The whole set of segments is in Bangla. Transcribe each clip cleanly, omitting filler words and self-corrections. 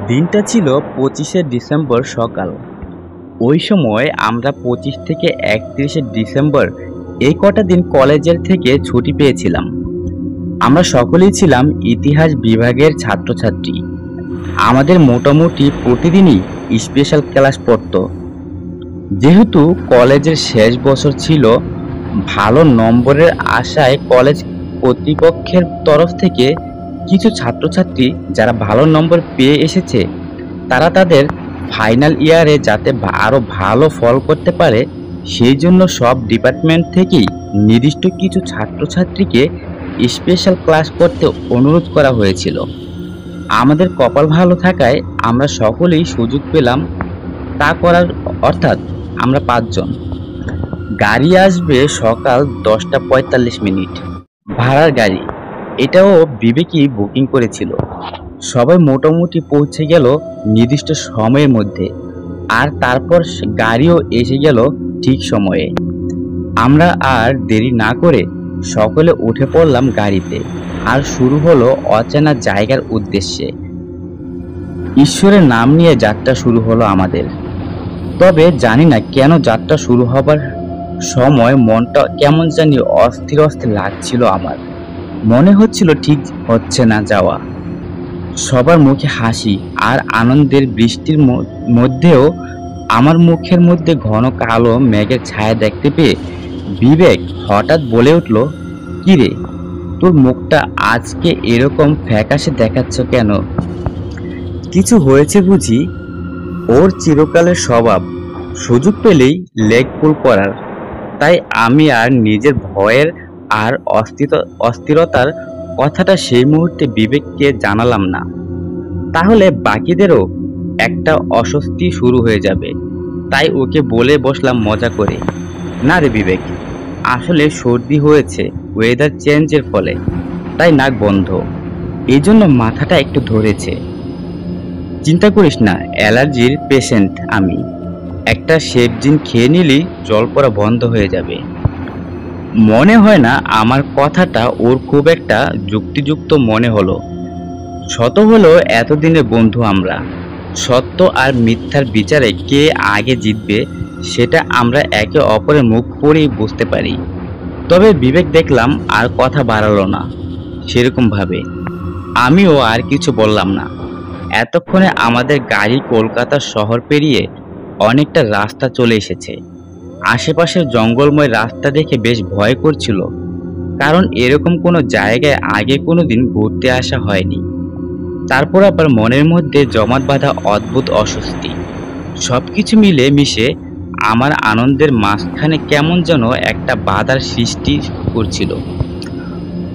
দিনটা ছিল ২৫শে ডিসেম্বর সকাল। ওই সময় আমরা ২৫ থেকে ৩১শে ডিসেম্বর এই কটা দিন কলেজের থেকে ছুটি পেয়েছিলাম। আমরা সকলেই ছিলাম ইতিহাস বিভাগের ছাত্রছাত্রী। আমাদের মোটামুটি প্রতিদিনই স্পেশাল ক্লাস পড়তো। যেহেতু কলেজের শেষ বছর ছিল, ভালো নম্বরের আশায় কলেজ কর্তৃপক্ষের তরফ থেকে কিছু ছাত্রছাত্রী যারা ভালো নম্বর পেয়ে এসেছে, তারা তাদের ফাইনাল ইয়ারে যাতে আরো ভালো ফল করতে পারে, সেই জন্য সব ডিপার্টমেন্ট থেকেই নির্দিষ্ট কিছু ছাত্রছাত্রীকে স্পেশাল ক্লাস করতে অনুরোধ করা হয়েছিল। আমাদের কপাল ভালো থাকায় আমরা সকলেই সুযোগ পেলাম তা করার। অর্থাৎ আমরা ৫ জন। গাড়ি আসবে সকাল ১০টা ৪৫, ভাড়ার গাড়ি। এটাও বিবেকই বুকিং করেছিল। সবাই মোটামুটি পৌঁছে গেল নির্দিষ্ট সময়ের মধ্যে, আর তারপর গাড়িও এসে গেল ঠিক সময়ে। আমরা আর দেরি না করে সকলে উঠে পড়লাম গাড়িতে, আর শুরু হলো অচেনা জায়গার উদ্দেশ্যে। ঈশ্বরের নাম নিয়ে যাত্রা শুরু হলো আমাদের। তবে জানি না কেন যাত্রা শুরু হবার সময় মনটা কেমন জানি অস্থির অস্থির লাগছিল আমার। মনে হচ্ছিল ঠিক হচ্ছে না যাওয়া। সবার মুখে হাসি আর আনন্দের বৃষ্টির মধ্যেও আমার মুখের মধ্যে ঘন কালো মেঘের ছায়া দেখতে পেয়ে বিবেক হঠাৎ বলে উঠল, "কি রে, তোর মুখটা আজকে এরকম ফ্যাকাশে দেখাচ্ছ কেন? কিছু হয়েছে বুঝি?" ওর চিরকালের স্বভাব সুযোগ পেলেই লেগ পুল করার। তাই আমি আর নিজের ভয়ের আর অস্থিরতার কথাটা সেই মুহূর্তে বিবেককে জানালাম না। তাহলে বাকিদেরও একটা অস্বস্তি শুরু হয়ে যাবে। তাই ওকে বলে বসলাম মজা করে, "না রে বিবেক, আসলে সর্দি হয়েছে ওয়েদার চেঞ্জের ফলে, তাই নাক বন্ধ, এই জন্য মাথাটা একটু ধরেছে। চিন্তা করিস না, অ্যালার্জির পেশেন্ট আমি। একটা সেবজিন খেয়ে নিলেই জল পড়া বন্ধ হয়ে যাবে।" মনে হয় না আমার কথাটা ওর খুব একটা যুক্তিযুক্ত মনে হলো। শত হলো এতদিনের বন্ধু আমরা। সত্য আর মিথ্যার বিচারে কে আগে জিতবে সেটা আমরা একে অপরের মুখ পড়েই বুঝতে পারি। তবে বিবেক দেখলাম আর কথা বাড়ালো না সেরকম ভাবে। আমিও আর কিছু বললাম না। এতক্ষণে আমাদের গাড়ি কলকাতা শহর পেরিয়ে অনেকটা রাস্তা চলে এসেছে। আশেপাশের জঙ্গলময় রাস্তা দেখে বেশ ভয় করছিল, কারণ এরকম কোনো জায়গায় আগে কোনোদিন ঘুরতে আসা হয়নি। তারপর আবার মনের মধ্যে জমাট বাঁধা অদ্ভুত অস্বস্তি, সবকিছু মিলে মিশে আমার আনন্দের মাঝখানে কেমন যেন একটা বাধার সৃষ্টি করছিল।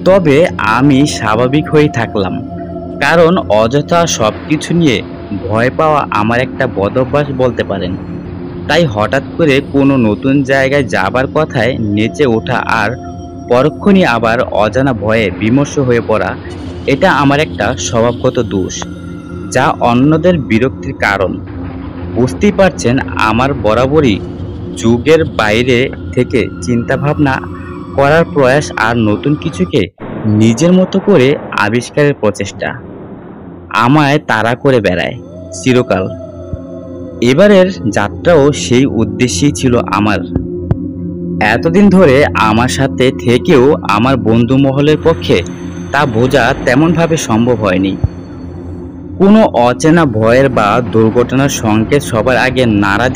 তবে আমি স্বাভাবিক হয়েই থাকলাম, কারণ অযথা সবকিছু নিয়ে ভয় পাওয়া আমার একটা বদভ্যাস বলতে পারেন। তাই হঠাৎ করে কোনো নতুন জায়গায় যাবার কথায় নেচে ওঠা আর পরক্ষণই আবার অজানা ভয়ে বিমর্ষ হয়ে পড়া, এটা আমার একটা স্বভাবগত দোষ, যা অন্যদের বিরক্তির কারণ। বুঝতেই পারছেন, আমার বরাবরই যুগের বাইরে থেকে চিন্তাভাবনা করার প্রয়াস আর নতুন কিছুকে নিজের মতো করে আবিষ্কারের প্রচেষ্টা আমায় তাড়া করে বেড়ায় চিরকাল। এবারের যাত্রাও সেই উদ্দেশ্যেই ছিল আমার। এতদিন ধরে আমার সাথে থেকেও আমার বন্ধু মহলের পক্ষে তা বোঝা তেমনভাবে সম্ভব হয়নি। কোনো অচেনা ভয়ের বা দুর্ঘটনার সংকেত সবার আগে নাড়া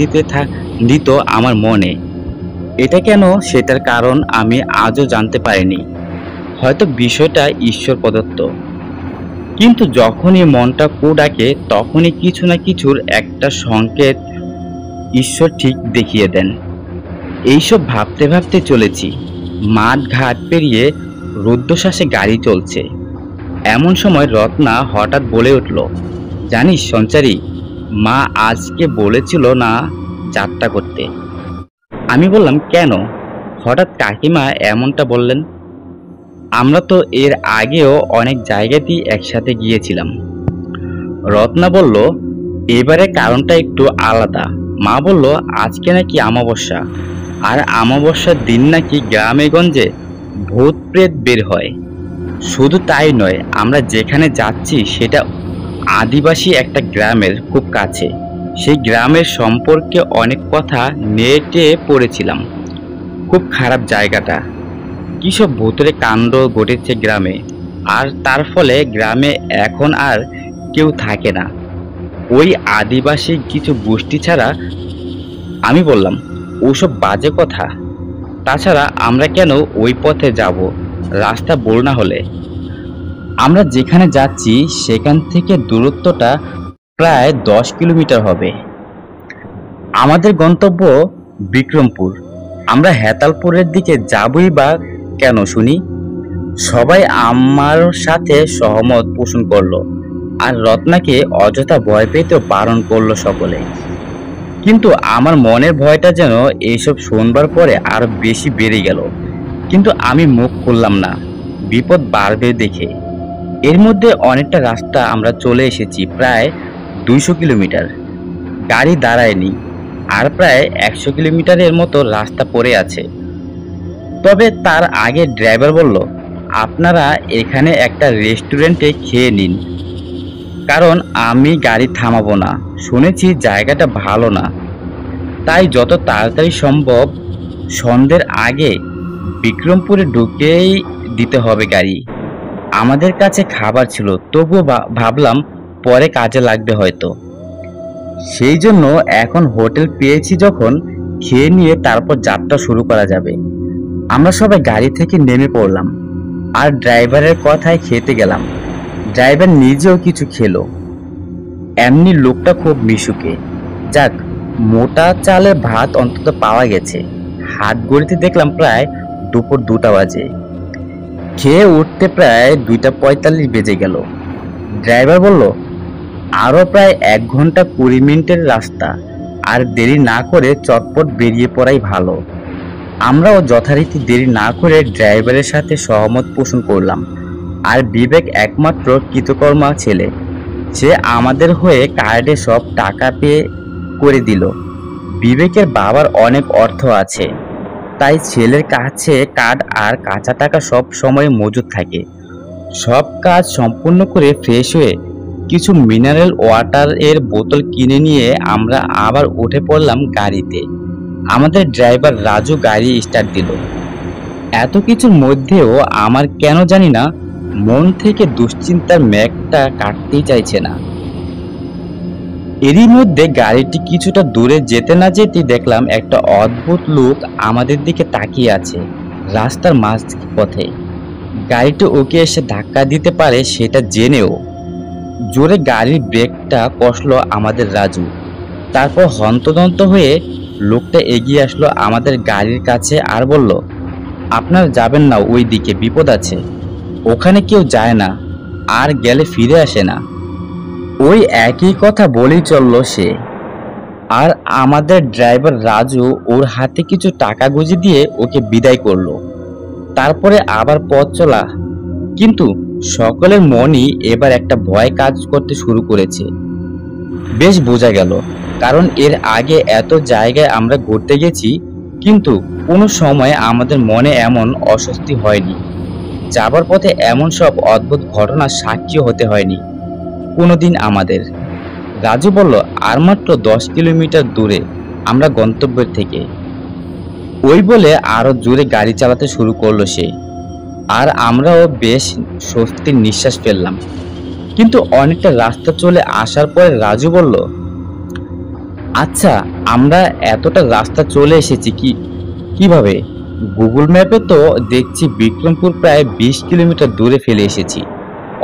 দিত আমার মনে। এটা কেন, সেটার কারণ আমি আজও জানতে পারিনি। হয়তো বিষয়টা ঈশ্বর প্রদত্ত। কিন্তু যখনই মনটা কু ডাকে, তখনই কিছু না কিছুর একটা সংকেত ঈশ্বর ঠিক দেখিয়ে দেন। এইসব ভাবতে ভাবতে চলেছি। মাঠ ঘাট পেরিয়ে রুদ্ধশ্বাসে গাড়ি চলছে। এমন সময় রত্না হঠাৎ বলে উঠল, "জানিস সঞ্চারী, মা আজকে বলেছিল না যাত্রা করতে।" আমি বললাম, "কেন? হঠাৎ কাকিমা এমনটা বললেন?" "আমরা তো এর আগেও অনেক জায়গাতেই একসাথে গিয়েছিলাম।" রত্না বলল, "এবারে কারণটা একটু আলাদা। মা বলল আজকে নাকি অমাবস্যা, আর অমাবস্যার দিন নাকি গ্রামে গঞ্জে ভূত প্রেত বের হয়। শুধু তাই নয়, আমরা যেখানে যাচ্ছি সেটা আদিবাসী একটা গ্রামের খুব কাছে। সেই গ্রামের সম্পর্কে অনেক কথা নেটে পড়েছিলাম। খুব খারাপ জায়গাটা, কিসব ভূতুড়ে কাণ্ড ঘটেছে গ্রামে, আর তার ফলে গ্রামে এখন আর কেউ থাকে না, ওই আদিবাসী কিছু গোষ্ঠী ছাড়া। আমি বললাম, ওসব বাজে কথা। তাছাড়া আমরা কেন ওই পথে যাব? রাস্তা বল না হলে। আমরা যেখানে যাচ্ছি সেখান থেকে দূরত্বটা প্রায় 10 কিলোমিটার হবে। আমাদের গন্তব্য বিক্রমপুর। আমরা হেতালপুরের দিকে যাবই বা কেন শুনি? সবাই আমার সাথে সহমত পোষণ করলো, আর রত্নাকে অযথা ভয় পেতে বারণ করলো সকলে। কিন্তু আমার মনের ভয়টা যেন এইসব শুনবার পরে আরো বেশি বেড়ে গেল। কিন্তু আমি মুখ খুললাম না, বিপদ বাড়বে দেখে। এর মধ্যে অনেকটা রাস্তা আমরা চলে এসেছি, প্রায় 200 কিলোমিটার। গাড়ি দাঁড়ায়নি, আর প্রায় 100 কিলোমিটারের মতো রাস্তা পড়ে আছে। তবে তার আগে ড্রাইভার বলল, আপনারা এখানে একটা রেস্টুরেন্টে খেয়ে নিন, কারণ আমি গাড়ি থামাবো না। শুনেছি জায়গাটা ভালো না, তাই যত তাড়াতাড়ি সম্ভব সন্ধ্যের আগে বিক্রমপুরে ঢুকেই দিতে হবে গাড়ি। আমাদের কাছে খাবার ছিল, তবুও ভাবলাম পরে কাজে লাগবে হয়তো। সেই জন্য এখন হোটেল পেয়েছি যখন, খেয়ে নিয়ে তারপর যাত্রা শুরু করা যাবে। আমরা সবাই গাড়ি থেকে নেমে পড়লাম, আর ড্রাইভারের কথায় খেতে গেলাম। ড্রাইভার নিজেও কিছু খেলো। এমনি লোকটা খুব মিশুকে। যাক, মোটা চালের ভাত অন্তত পাওয়া গেছে। হাত ঘড়িতে দেখলাম প্রায় দুপুর 2টা বাজে। খেয়ে উঠতে প্রায় 2টা 45 বেজে গেল। ড্রাইভার বলল, আরো প্রায় 1 ঘন্টা 20 মিনিটের রাস্তা, আর দেরি না করে চটপট বেরিয়ে পড়াই ভালো। আমরাও যথারীতি দেরি না করে ড্রাইভারের সাথে সহমত পোষণ করলাম। আর বিবেক একমাত্র কৃতকর্মা ছেলে, সে আমাদের হয়ে কার্ডে সব টাকা পে করে দিল। বিবেকের বাবার অনেক অর্থ আছে, তাই ছেলের কাছে কার্ড আর কাঁচা টাকা সব সময় মজুদ থাকে। সব কাজ সম্পূর্ণ করে ফ্রেশ হয়ে কিছু মিনারেল ওয়াটার এর বোতল কিনে নিয়ে আমরা আবার উঠে পড়লাম গাড়িতে। আমাদের ড্রাইভার রাজু গাড়ি স্টার্ট দিল। এত কিছুর মধ্যেও আমার কেন জানি না মন থেকে দুশ্চিন্তার মেঘটা কাটতেই চাইছে না। এরই মধ্যে গাড়িটি কিছুটা দূরে যেতে না যেতেই দেখলাম একটা অদ্ভুত লোক আমাদের দিকে তাকিয়ে আছে রাস্তার মাঝ পথে। গাড়িটি ওকে এসে ধাক্কা দিতে পারে সেটা জেনেও জোরে গাড়ির ব্রেকটা কষলো আমাদের রাজু। তারপর হন্তদন্ত হয়ে লোকটা এগিয়ে আসলো আমাদের গাড়ির কাছে আর বলল, আপনারা যাবেন না, ওই দিকে বিপদ আছে, ওখানে কেউ যায় না, আর গেলে ফিরে আসে না। ওই একই কথা বলেই চলল সে। আর আমাদের ড্রাইভার রাজু ওর হাতে কিছু টাকা গুঁজে দিয়ে ওকে বিদায় করলো। তারপরে আবার পথ চলা। কিন্তু সকলের মনই এবার একটা ভয় কাজ করতে শুরু করেছে। বেশ বোঝা গেল, কারণ এর আগে এত জায়গায় আমরা ঘুরতে গেছি, কিন্তু কোনো সময় আমাদের মনে এমন অস্বস্তি হয়নি। যাবার পথে এমন সব অদ্ভুত ঘটনার সাক্ষী হতে হয়নি কোনোদিন আমাদের। রাজু বলল, আর মাত্র 10 কিলোমিটার দূরে আমরা গন্তব্যের থেকে। ওই বলে আরো জোরে গাড়ি চালাতে শুরু করলো সে। আর আমরাও বেশ স্বস্তির নিঃশ্বাস ফেললাম। কিন্তু অনেকটা রাস্তা চলে আসার পরে রাজু বলল, আচ্ছা, আমরা এতটা রাস্তা চলে এসেছি কিভাবে? গুগল ম্যাপে তো দেখছি বিক্রমপুর প্রায় 20 কিলোমিটার দূরে ফেলে এসেছি,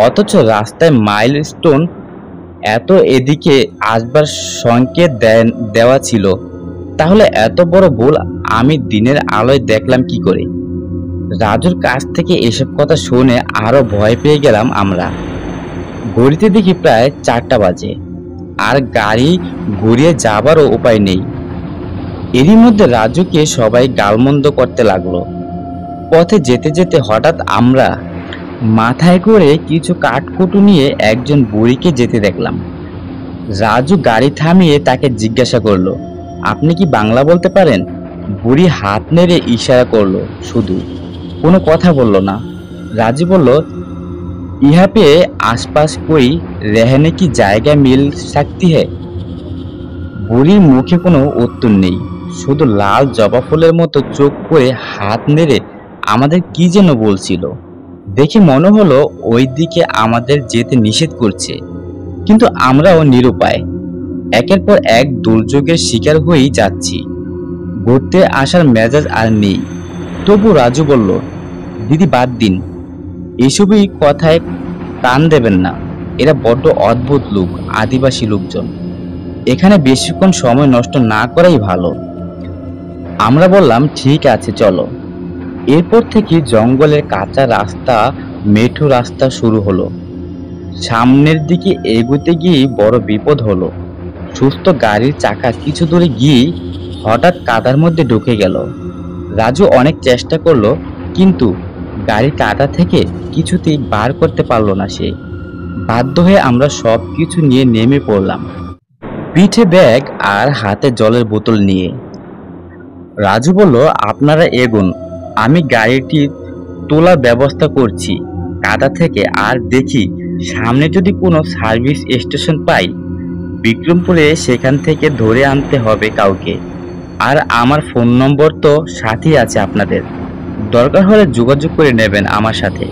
অথচ রাস্তায় মাইলস্টোন এত এদিকে আসবার সংকেত দেওয়া ছিল। তাহলে এত বড় ভুল আমি দিনের আলোয় দেখলাম কি করে? রাজুর কাছ থেকে এসব কথা শুনে আরো ভয় পেয়ে গেলাম আমরা। ঘড়িতে দেখি প্রায় 4টা বাজে, আর গাড়ি ঘুরিয়ে যাবারও উপায় নেই। এরই মধ্যে রাজুকে সবাই গালমন্দ করতে লাগলো। পথে যেতে যেতে হঠাৎ আমরা মাথায় করে কিছু কাঠকুটো নিয়ে একজন বুড়িকে যেতে দেখলাম। রাজু গাড়ি থামিয়ে তাকে জিজ্ঞাসা করলো, আপনি কি বাংলা বলতে পারেন? বুড়ি হাত নেড়ে ইশারা করলো, শুধু কোনো কথা বলল না। রাজু বলল, यहाँ पे आसपास कोई रहने की জায়গা मिल सकती है? বুড়ির মুখে কোনো উত্তর নেই, শুধু লাল জবা ফুলের মতো চোখ করে হাত নেড়ে আমাদের কি যেন বলছিল। দেখে মনে হলো ওই দিকে আমাদের যেতে নিষেধ করছে, কিন্তু আমরাও নিরুপায়। একের পর এক দুর্যোগের শিকার হয়েই যাচ্ছি। ঘুরতে আসার মেজাজ আর নেই। তবু রাজু বলল, দিদি বাদ দিন, এসবই কথায় কান দেবেন না। এরা বড্ড অদ্ভুত লোক, আদিবাসী লোকজন। এখানে বেশিক্ষণ সময় নষ্ট না করাই ভালো। আমরা বললাম ঠিক আছে চলো। এরপর থেকে জঙ্গলের কাঁচা রাস্তা, মেঠো রাস্তা শুরু হলো। সামনের দিকে এগোতে গিয়ে বড় বিপদ হলো। সুস্থ গাড়ির চাকা কিছু দূরে গিয়ে হঠাৎ কাদার মধ্যে ঢুকে গেল। রাজু অনেক চেষ্টা করলো, কিন্তু গাড়ি কাদা থেকে কিছুতেই বার করতে পারলো না সে। বাধ্য হয়ে আমরা সব কিছু নিয়ে নেমে পড়লাম, পিঠে ব্যাগ আর হাতে জলের বোতল নিয়ে। রাজু বলল, আপনারা এগোন, আমি গাড়িটি তোলার ব্যবস্থা করছি কাদা থেকে। আর দেখি সামনে যদি কোনো সার্ভিস স্টেশন পাই, বিক্রমপুরে সেখান থেকে ধরে আনতে হবে কাউকে। আর আমার ফোন নম্বর তো সাথেই আছে আপনাদের, দরকার হলে যোগাযোগ করে নেবেন আমার সাথে।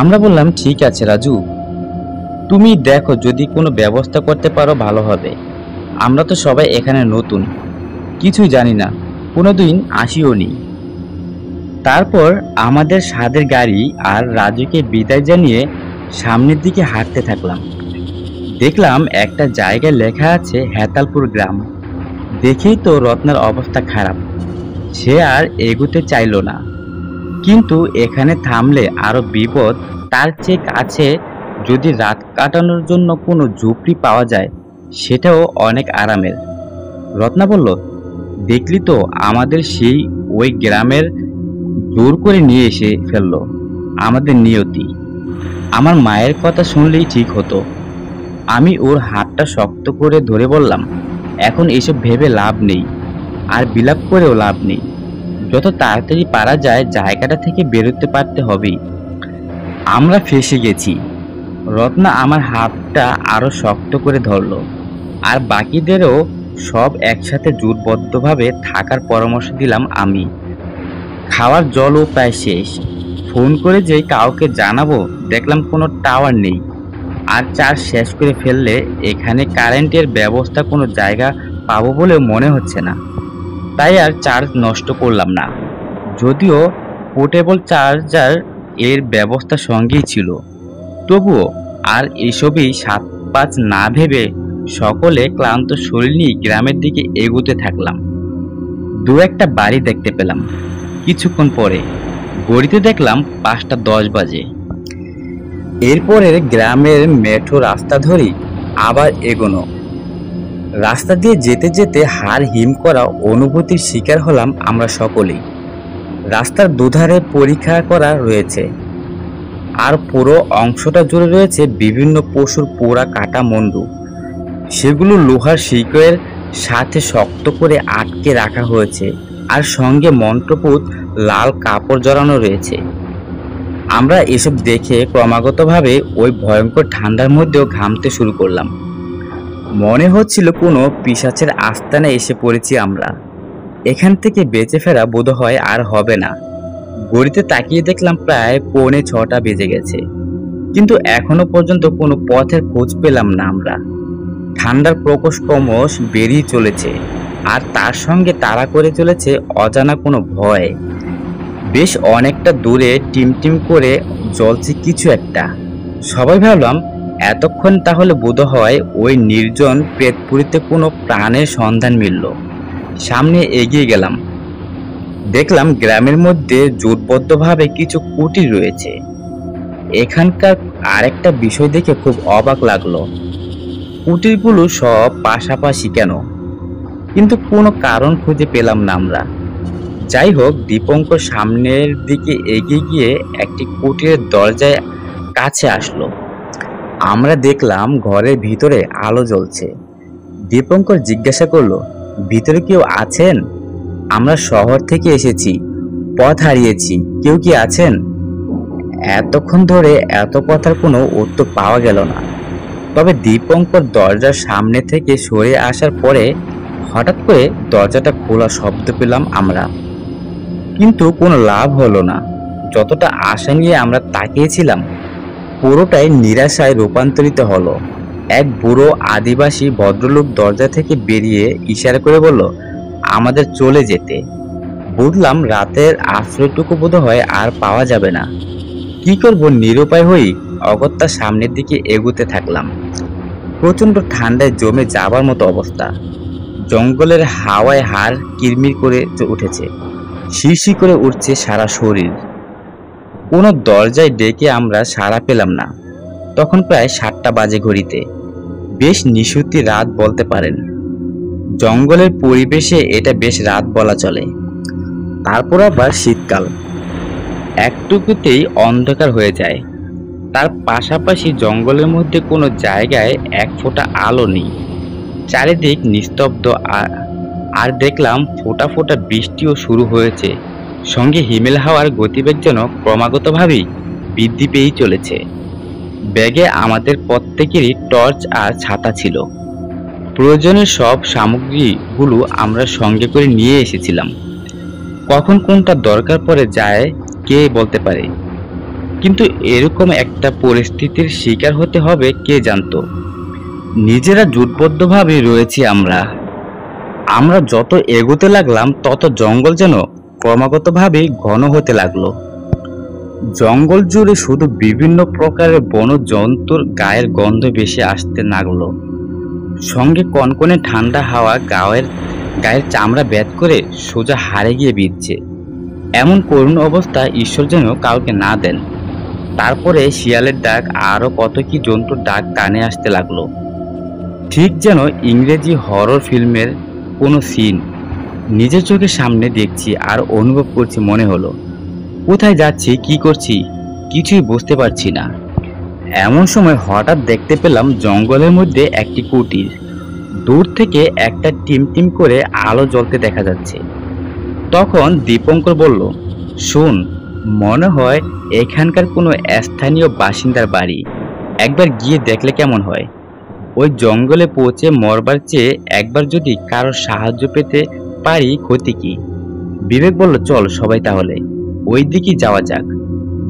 আমরা বললাম ঠিক আছে রাজু, তুমি দেখো যদি কোনো ব্যবস্থা করতে পারো ভালো হবে। আমরা তো সবাই এখানে নতুন, কিছুই জানি না, কোনোদিন আসিও নি। তারপর আমাদের সাদের গাড়ি আর রাজুকে বিদায় জানিয়ে সামনের দিকে হাঁটতে থাকলাম। দেখলাম একটা জায়গায় লেখা আছে হেতালপুর গ্রাম। দেখেই তো রত্নার অবস্থা খারাপ, সে আর এগুতে চাইলো না। কিন্তু এখানে থামলে আরো বিপদ। তার চেয়ে কাছে যদি রাত কাটানোর জন্য কোনো ঝুপড়ি পাওয়া যায়, সেটাও অনেক আরামের। রত্না বলল, দেখলি তো আমাদের সেই ওই গ্রামের জোর করে নিয়ে এসে ফেললো আমাদের নিয়তি। আমার মায়ের কথা শুনলেই ঠিক হতো। আমি ওর হাতটা শক্ত করে ধরে বললাম, এখন এসব ভেবে লাভ নেই, আর বিলাপ করেও লাভ নেই। যত তাড়াতাড়ি পারা যায় জায়গাটা থেকে বেরোতে পারতে হবেই। আমরা ফেঁসে গেছি। রত্না আমার হাতটা আরো শক্ত করে ধরলো, আর বাকিদেরও সব একসাথে জোটবদ্ধভাবে থাকার পরামর্শ দিলাম আমি। খাওয়ার জলও প্রায় শেষ। ফোন করে যে কাউকে জানাবো, দেখলাম কোনো টাওয়ার নেই। আর চার্জ শেষ করে ফেললে এখানে কারেন্টের ব্যবস্থা কোনো জায়গা পাবো বলেও মনে হচ্ছে না। তাই আর চার্জ নষ্ট করলাম না, যদিও পোর্টেবল চার্জার এর ব্যবস্থা সঙ্গেই ছিল। তবুও আর এসবই সাত পাঁচ না ভেবে সকলে ক্লান্ত শরীর নিয়ে গ্রামের দিকে এগোতে থাকলাম। দু একটা বাড়ি দেখতে পেলাম। কিছুক্ষণ পরে ঘড়িতে দেখলাম 5:10 বাজে। এরপরের গ্রামের মেঠো রাস্তা ধরে আবার এগোনো। রাস্তা দিয়ে যেতে যেতে হাড় হিম করা অনুভূতির শিকার হলাম আমরা সকলেই। রাস্তার দুধারে পরীক্ষা করা রয়েছে, আর পুরো অংশটা জুড়ে রয়েছে বিভিন্ন পশুর পোড়া কাটা মুন্ডু। সেগুলো লোহার শিকড়ের সাথে শক্ত করে আটকে রাখা হয়েছে, আর সঙ্গে মন্ত্রপুত লাল কাপড় জড়ানো রয়েছে। আমরা এসব দেখে ক্রমাগতভাবে ওই ভয়ঙ্কর ঠান্ডার মধ্যেও ঘামতে শুরু করলাম। মনে হচ্ছিল কোনো পিশাচের আস্তানে এসে পড়েছি আমরা। এখান থেকে বেঁচে ফেরা বোধহয় আর হবে না। ঘড়িতে তাকিয়ে দেখলাম প্রায় 5:45 বেজে গেছে, কিন্তু এখনো পর্যন্ত কোনো পথের খোঁজ পেলাম না আমরা। ঠান্ডার প্রকোপ ক্রমশ বেরিয়ে চলেছে, আর তার সঙ্গে তাড়া করে চলেছে অজানা কোনো ভয়। বেশ অনেকটা দূরে টিমটিম করে জ্বলছে কিছু একটা। সবাই ভাবলাম এতক্ষণ তাহলে বোধহয় ওই নির্জন প্রেতপুরীতে কোনো প্রাণের সন্ধান মিলল। সামনে এগিয়ে গেলাম। দেখলাম গ্রামের মধ্যে জোটবদ্ধভাবে কিছু কুটির রয়েছে। এখানকার আরেকটা বিষয় দেখে খুব অবাক লাগলো, কুটিরগুলো সব পাশাপাশি কেন? কিন্তু কোনো কারণ খুঁজে পেলাম না আমরা। যাই হোক, দীপঙ্কর সামনের দিকে এগিয়ে গিয়ে একটি কুটিরের দরজায় কাছে আসলো। আমরা দেখলাম ঘরের ভিতরে আলো জ্বলছে। দীপঙ্কর জিজ্ঞাসা করলো, ভিতরে কেউ আছেন? আমরা শহর থেকে এসেছি, পথ হারিয়েছি, কেউ কি আছেন? এতক্ষণ ধরে এত কথার কোনো উত্তর পাওয়া গেল না। তবে দীপঙ্কর দরজার সামনে থেকে সরে আসার পরে হঠাৎ করে দরজাটা খোলা শব্দ পেলাম আমরা, কিন্তু কোনো লাভ হলো না। যতটা আশা নিয়ে আমরা তাকিয়েছিলাম পুরোটাই নিরাশায় রূপান্তরিত হলো। এক বুড়ো আদিবাসী ভদ্রলোক দরজা থেকে বেরিয়ে ইশারা করে বলল, আমাদের চলে যেতে। বুঝলাম রাতের আশ্রয়টুকু বোধহয় আর পাওয়া যাবে না। কি করব নিরুপায় হই অগত্যা সামনের দিকে এগুতে থাকলাম। প্রচন্ড ঠান্ডায় জমে যাবার মতো অবস্থা। জঙ্গলের হাওয়ায় হাড় কিরমির করে উঠেছে, শিরশি করে উঠছে সারা শরীর। কোনো দরজায় ডেকে আমরা সাড়া পেলাম না। তখন প্রায় 7টা বাজে ঘড়িতে। বেশ নিশুতি রাত বলতে পারেন। জঙ্গলের পরিবেশে এটা বেশ রাত বলা চলে। তারপর আবার শীতকাল, একটুকুতেই অন্ধকার হয়ে যায়। তার পাশাপাশি জঙ্গলের মধ্যে কোনো জায়গায় এক ফোঁটা আলো নেই। চারিদিক নিস্তব্ধ। আর দেখলাম ফোঁটা ফোঁটা বৃষ্টিও শুরু হয়েছে। সঙ্গে হিমেল হাওয়ার গতিবেগ যেন ক্রমাগতভাবেই বৃদ্ধি পেয়েই চলেছে। ব্যাগে আমাদের প্রত্যেকেরই টর্চ আর ছাতা ছিল। প্রয়োজনীয় সব সামগ্রীগুলো আমরা সঙ্গে করে নিয়ে এসেছিলাম। কখন কোনটা দরকার পড়ে যায় কে বলতে পারে, কিন্তু এরকম একটা পরিস্থিতির শিকার হতে হবে কে জানতো। নিজেরা জোটবদ্ধভাবে রয়েছি আমরা। যত এগোতে লাগলাম তত জঙ্গল যেন ক্রমাগতভাবে ঘন হতে লাগলো। জঙ্গল জুড়ে শুধু বিভিন্ন প্রকারের বন জন্তুর গায়ের গন্ধ ভেসে আসতে লাগলো। সঙ্গে কনকনে ঠান্ডা হাওয়া গায়ের চামড়া ভেদ করে সোজা হাড়ে গিয়ে বিঁধছে। এমন করুণ অবস্থা ঈশ্বর যেন কাউকে না দেন। তারপরে শিয়ালের ডাক, আরো কত কি জন্তুর ডাক কানে আসতে লাগলো। ঠিক যেন ইংরেজি হরর ফিল্মের কোনো সিন নিজের চোখের সামনে দেখছি আর অনুভব করছি। মনে হলো কোথায় যাচ্ছি, কি করছি কিছুই বুঝতে পারছি না। এমন সময় হঠাৎ দেখতে পেলাম জঙ্গলের মধ্যে একটি কুটির। দূর থেকে একটা টিমটিম করে আলো জ্বলতে দেখা যাচ্ছে। তখন দীপঙ্কর বলল, শোন, মনে হয় এখানকার কোনো স্থানীয় বাসিন্দার বাড়ি। একবার গিয়ে দেখলে কেমন হয়? ওই জঙ্গলে পৌঁছে মরবার চেয়ে একবার যদি কারোর সাহায্য পেতে পারি ক্ষতি কি? বিবেক বলল, চল সবাই তাহলে ওই দিকেই যাওয়া যাক।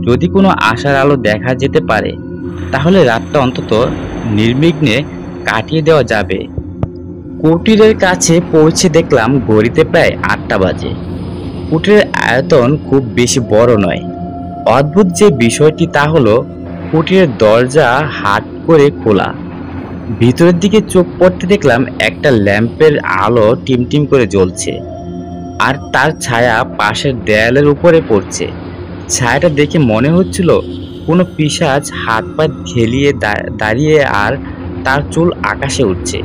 যদি কোনো আশার আলো দেখা যেতে পারে তাহলে রাতটা অন্তত নির্বিঘ্নে কাটিয়ে দেওয়া যাবে। কুটিরের কাছে পৌঁছে দেখলাম ঘড়িতে প্রায় 8টা বাজে। কুটিরের আয়তন খুব বেশি বড় নয়। অদ্ভুত যে বিষয়টি তা হলো কুটিরের দরজা হাট করে খোলা। ভিতরের দিকে চোখ পড়তে দেখলাম একটা ল্যাম্পের আলো টিমটিম করে জ্বলছে, আর তার ছায়া পাশের দেয়ালের উপরে পড়ছে। ছায়াটা দেখে মনে হচ্ছিল কোনো পিশাচ হাত পা খেলিয়ে দাঁড়িয়ে আর তার চুল আকাশে উঠছে।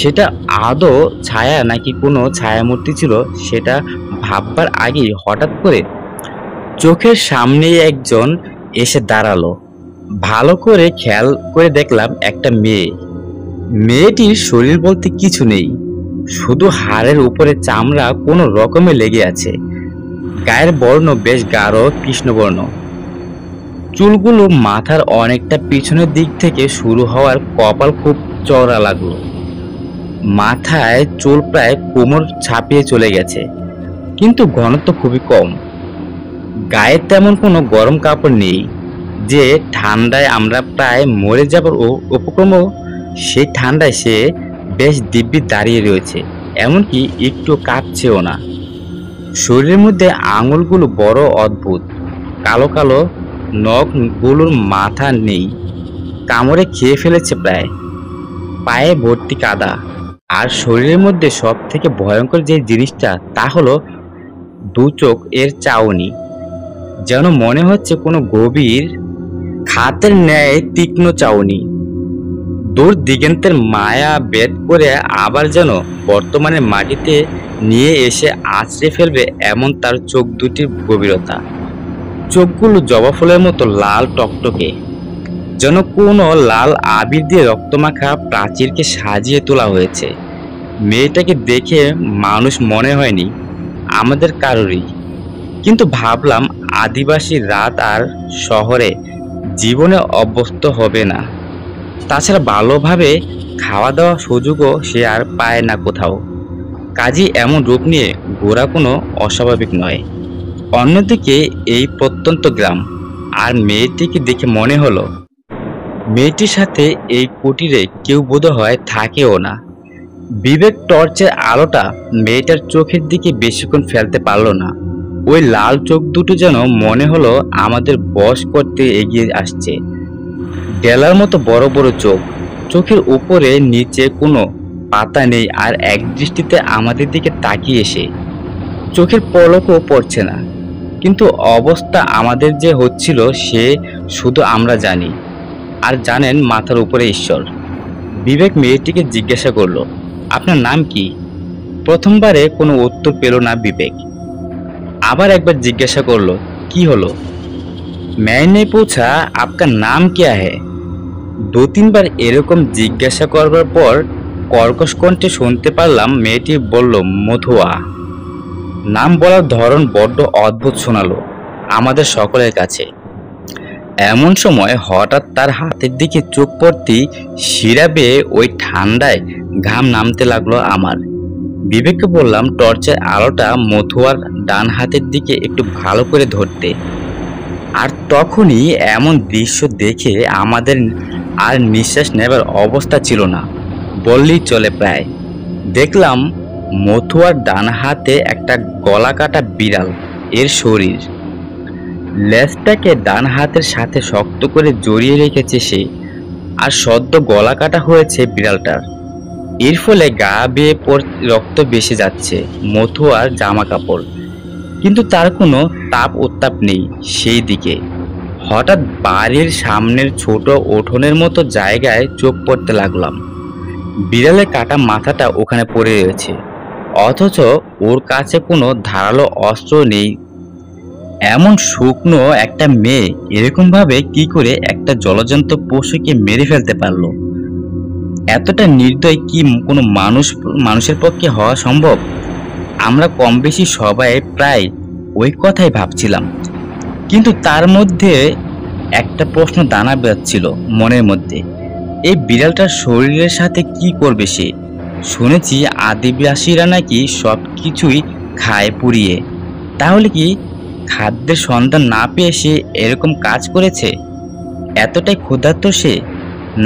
সেটা আদৌ ছায়া নাকি কোনো ছায়ামূর্তি ছিল সেটা ভাববার আগেই হঠাৎ করে চোখের সামনেই একজন এসে দাঁড়ালো। ভালো করে খেয়াল করে দেখলাম একটা মেয়ে। মেয়েটির শরীর বলতে কিছু নেই, শুধু হাড়ের উপরে চামড়া কোনো রকমে লেগে আছে। গায়ের বর্ণ বেশ গাঢ় কৃষ্ণবর্ণ। চুলগুলো মাথার অনেকটা পিছনের দিক থেকে শুরু হওয়ার কপাল খুব চওড়া লাগলো। মাথায় চুল প্রায় কোমর ছাপিয়ে চলে গেছে, কিন্তু ঘনত্ব খুবই কম। গায়ে তেমন কোনো গরম কাপড় নেই যে ঠান্ডায় আমরা প্রায় মরে যাবার উপক্রমও। সেই ঠান্ডায় সে বেশ দিব্যি দাঁড়িয়ে রয়েছে, এমনকি একটু কাঁপছেও না। শরীরের মধ্যে আঙুলগুলো বড় অদ্ভুত, কালো কালো। নখগুলোর মাথা নেই, কামড়ে খেয়ে ফেলেছে প্রায়। পায়ে ভর্তি কাদা। আর শরীরের মধ্যে সব থেকে ভয়ঙ্কর যে জিনিসটা তা হলো দু চোখ এর চাউনি। যেন মনে হচ্ছে কোনো গভীর খাতের ন্যায় তীক্ষ্ণ চাউনি। দূর দিগন্তের মায়া ভেদ করে আবার যেন বর্তমানে মাটিতে নিয়ে এসে আছড়ে ফেলবে এমন তার চোখ দুটির গভীরতা। চোখগুলো জবা ফুলের মতো লাল টকটকে, যেন কোনো লাল আবির দিয়ে রক্তমাখা প্রাচীরকে সাজিয়ে তোলা হয়েছে। মেয়েটাকে দেখে মানুষ মনে হয়নি আমাদের কারোরই, কিন্তু ভাবলাম আদিবাসী রাত আর শহরে জীবনে অভ্যস্ত হবে না। তাছাড়া ভালোভাবে খাওয়া দাওয়ার সুযোগও সে আর পায় না কোথাও। কাজী এমন রূপ নিয়ে ঘোরা কোনো অস্বাভাবিক নয়। অন্যদিকে এই প্রত্যন্ত গ্রাম আর মেয়েটিকে দেখে মনে হলো মেয়েটির সাথে এই কুটিরে কেউ বোধহয় থাকেও না। বিবেক টর্চের আলোটা মেয়েটার চোখের দিকে বেশিক্ষণ ফেলতে পারল না। ওই লাল চোখ দুটো যেন মনে হলো আমাদের বশ করতে এগিয়ে আসছে। ডেলার মতো বড় বড় চোখ, চোখের উপরে নিচে কোনো পাতা নেই, আর এক দৃষ্টিতে আমাদের দিকে তাকিয়ে এসে চোখের পলকও পড়ছে না। কিন্তু অবস্থা আমাদের যে হচ্ছিল সে শুধু আমরা জানি, আর জানেন মাথার উপরে ঈশ্বর। বিবেক মেয়েটিকে জিজ্ঞাসা করলো, আপনার নাম কি? প্রথমবারে কোনো উত্তর পেল না বিবেক। আবার একবার জিজ্ঞাসা করলো, কি হলো? मैंने पूछा आपका नाम क्या है? দু তিনবার এরকম জিজ্ঞাসা করবার পর কর্কশ কণ্ঠে শুনতে পারলাম মেয়েটি বলল, মধুয়া। নাম বলার ধরন বড্ড অদ্ভুত শোনালো আমাদের সকলের কাছে। এমন সময় হঠাৎ তার হাতের দিকে চোখ পড়তেই শিরা বেয়ে ওই ঠান্ডায় ঘাম নামতে লাগলো আমার। বিবেককে বললাম টর্চের আলোটা মধুয়ার ডান হাতের দিকে একটু ভালো করে ধরতে। আর তখনই এমন দৃশ্য দেখে আমাদের আর নিঃশ্বাস নেবার অবস্থা ছিল না বললেই চলে। প্রায় দেখলাম মথুয়ার ডান হাতে একটা গলা কাটা বিড়াল এর শরীর, লেজটাকে ডান হাতের সাথে শক্ত করে জড়িয়ে রেখেছে সে, আর সদ্য গলা কাটা হয়েছে বিড়ালটার। এর ফলে গা বেয়ে রক্ত বেশি যাচ্ছে মথুয়ার জামা কাপড়, কিন্তু তার কোনো তাপ উত্তাপ নেই সেই দিকে। হঠাৎ বাড়ির সামনের ছোট উঠোনের মতো জায়গায় চোখ পড়তে লাগলাম। বিড়ালের কাটা মাথাটা ওখানে পড়ে রয়েছে, অথচ ওর কাছে কোনো ধারালো অস্ত্র নেই। এমন শুকনো একটা মেয়ে এরকম ভাবে কি করে একটা জলজন্ত পশুকে মেরে ফেলতে পারলো? এতটা নির্দয় কি কোনো মানুষের পক্ষে হওয়া সম্ভব? আমরা কম বেশি সবাই প্রায় ওই কথাই ভাবছিলাম, কিন্তু তার মধ্যে একটা প্রশ্ন দানা বাঁধছিল মনের মধ্যে। এই বিড়ালটার শরীরের সাথে কি করবে সে? শুনেছি আদিবাসীরা নাকি সব কিছুই খায় পুড়িয়ে। তাহলে কি খাদ্যের সন্ধান না পেয়ে সে এরকম কাজ করেছে? এতটাই ক্ষুধার্ত সে,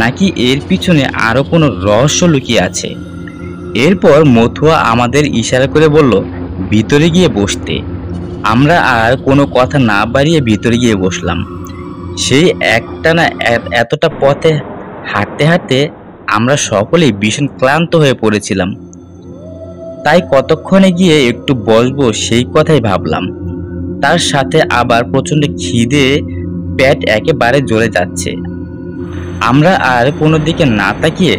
নাকি এর পিছনে আরো কোনো রহস্য লুকিয়ে আছে? এরপর মথুয়া আমাদের ইশারা করে বলল ভিতরে গিয়ে বসতে। আমরা আর কোনো কথা না বাড়িয়ে ভিতরে গিয়ে বসলাম। সেই একটানা এতটা পথে হাঁটতে হাঁটতে আমরা সকলেই ভীষণ ক্লান্ত হয়ে পড়েছিলাম। তাই কতক্ষণে গিয়ে একটু বসবো সেই কথাই ভাবলাম। তার সাথে আবার প্রচন্ড খিদে, পেট একেবারে জ্বলে যাচ্ছে। আমরা আর কোনো দিকে না তাকিয়ে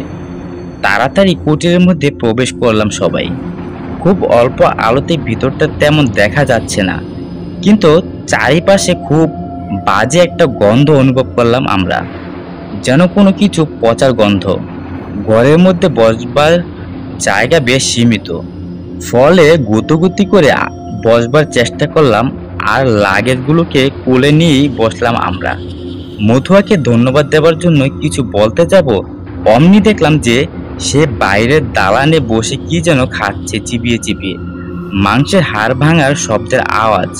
তাড়াতাড়ি কুটিরের মধ্যে প্রবেশ করলাম সবাই। খুব অল্প আলোতে ভিতরটা তেমন দেখা যাচ্ছে না, কিন্তু চারিপাশে খুব বাজে একটা গন্ধ অনুভব করলাম আমরা, যেন কোনো কিছু পচার গন্ধ। ঘরের মধ্যে বসবার জায়গা বেশ সীমিত, ফলে গুতুগুতি করে বসবার চেষ্টা করলাম, আর লাগেজগুলোকে কোলে নিয়েই বসলাম আমরা। মধুয়াকে ধন্যবাদ দেওয়ার জন্য কিছু বলতে যাব, অমনি দেখলাম যে সে বাইরের দালানে বসে কি যেন খাচ্ছে চিবিয়ে চিবিয়ে। মাংসের হাড় ভাঙার শব্দের আওয়াজ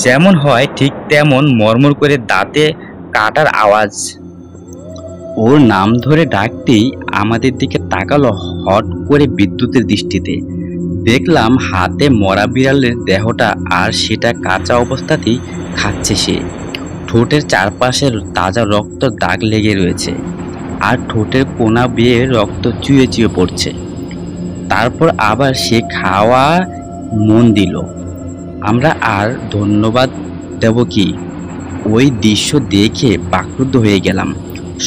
যেমন হয় ঠিক তেমন মরমর করে দাঁতে কাটার আওয়াজ। ওর নাম ধরে ডাকতেই আমাদের দিকে তাকালো হট করে বিদ্যুতের দৃষ্টিতে। দেখলাম হাতে মরা বিড়ালের দেহটা, আর সেটা কাঁচা অবস্থাতেই খাচ্ছে সে। ঠোঁটের চারপাশে তাজা রক্ত দাগ লেগে রয়েছে, আর ঠোঁটের কোনা বেয়ে রক্ত চুয়ে চুয়ে পড়ছে। তারপর আবার সে খাওয়া মন দিল। আমরা আর ধন্যবাদ দেব কি? ওই দৃশ্য দেখে বাকরুদ্ধ হয়ে গেলাম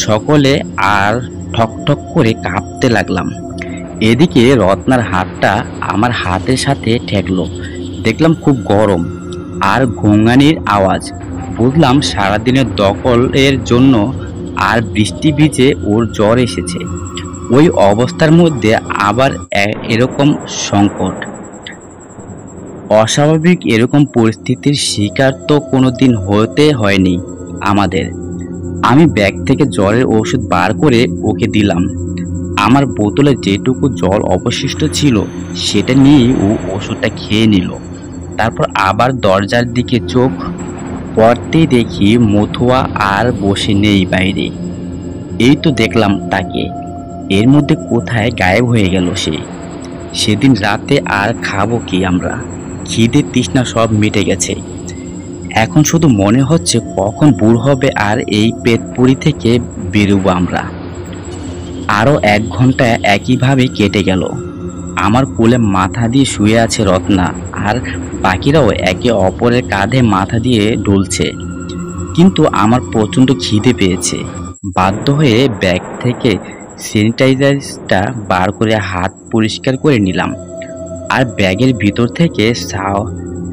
সকলে, আর ঠক ঠক করে কাঁপতে লাগলাম। এদিকে রত্নার হাতটা আমার হাতের সাথে ঠেকলো। দেখলাম খুব গরম, আর ঘুঙানির আওয়াজ। বুঝলাম সারাদিনের দখলের জন্য আর বৃষ্টি ভিজে ওর জ্বর এসেছে। ওই অবস্থার মধ্যে আবার এরকম সংকট। অস্বাভাবিক এরকম পরিস্থিতির শিকার তো কোনোদিন হতে হয়নি আমাদের। আমি ব্যাগ থেকে জ্বরের ওষুধ বার করে ওকে দিলাম। আমার বোতলে যেটুকু জল অবশিষ্ট ছিল সেটা নিয়েই ও ওষুধটা খেয়ে নিল। তারপর আবার দরজার দিকে চোখ পড়তেই দেখি মথুয়া আর বসে নেই বাইরে। এই তো দেখলাম তাকে, এর মধ্যে কোথায় গায়েব হয়ে গেল সে। সেদিন রাতে আর খাবো কি আমরা, খিদে তৃষ্ণা সব মিটে গেছে। এখন শুধু মনে হচ্ছে কখন ভোর হবে আর এই পেটপুরি থেকে বেরোবো আমরা। আরও 1 ঘন্টা একইভাবে কেটে গেল। আমার কোলে মাথা দিয়ে শুয়ে আছে রত্না, আর বাকিরাও একে অপরের কাঁধে মাথা দিয়ে ডুলছে। কিন্তু আমার প্রচণ্ড খিদে পেয়েছে। বাধ্য হয়ে ব্যাগ থেকে স্যানিটাইজারটা বার করে হাত পরিষ্কার করে নিলাম, আর ব্যাগের ভিতর থেকে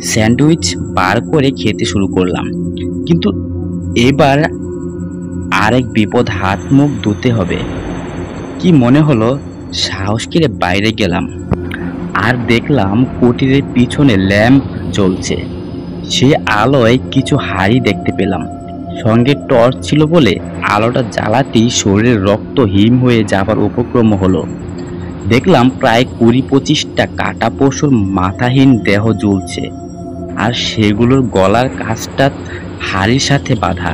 স্যান্ডউইচ বার করে খেতে শুরু করলাম। কিন্তু এবার আরেক বিপদ, হাত মুখ ধুতে হবে। কি মনে হলো, সাহস করে বাইরে গেলাম, আর দেখলাম কুটিরের পিছনে ল্যাম্প জ্বলছে। সেই আলোয় কিছু হাড়ি দেখতে পেলাম। সঙ্গে টর্চ ছিল বলে আলোটা জ্বালাতেই শরীরের রক্ত হিম হয়ে যাবার উপক্রম হলো। দেখলাম প্রায় 20-25টা কাটা পশুর মাথাহীন দেহ জ্বলছে, আর সেগুলোর গলার কাছটা হাড়ির সাথে বাঁধা।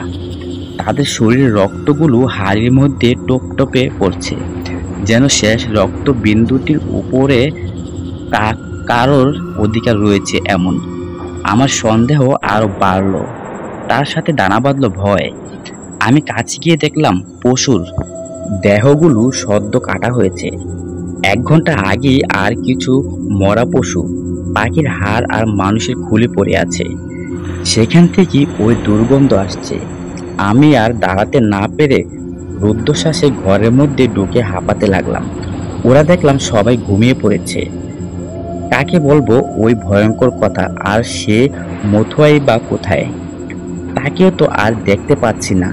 তাদের শরীরের রক্তগুলো হাড়ির মধ্যে টপটপে পড়ছে, যেন শেষ রক্ত বিন্দুটির উপরে কারোর অধিকার রয়েছে এমন। আমার সন্দেহ আরো বাড়ল, তার সাথে দানা বাঁধল ভয়। আমি কাছে গিয়ে দেখলাম পশুর দেহগুলো সদ্য কাটা হয়েছে। 1 ঘন্টা আগেই আর কিছু মরা পশু, পাখির হাড় আর মানুষের খুলে পড়ে আছে। সেখান থেকে ওই দুর্গন্ধ আসছে। আমি আর দাঁড়াতে না পেরে রুদ্ধশ্বাসে ঘরের মধ্যে ঢুকে হাঁপাতে লাগলাম। ওরা দেখলাম সবাই ঘুমিয়ে পড়েছে। কাকে বলবো ওই ভয়ঙ্কর কথা, আর সে মথুয়াই বা কোথায়? তাকেও তো আর দেখতে পাচ্ছি না।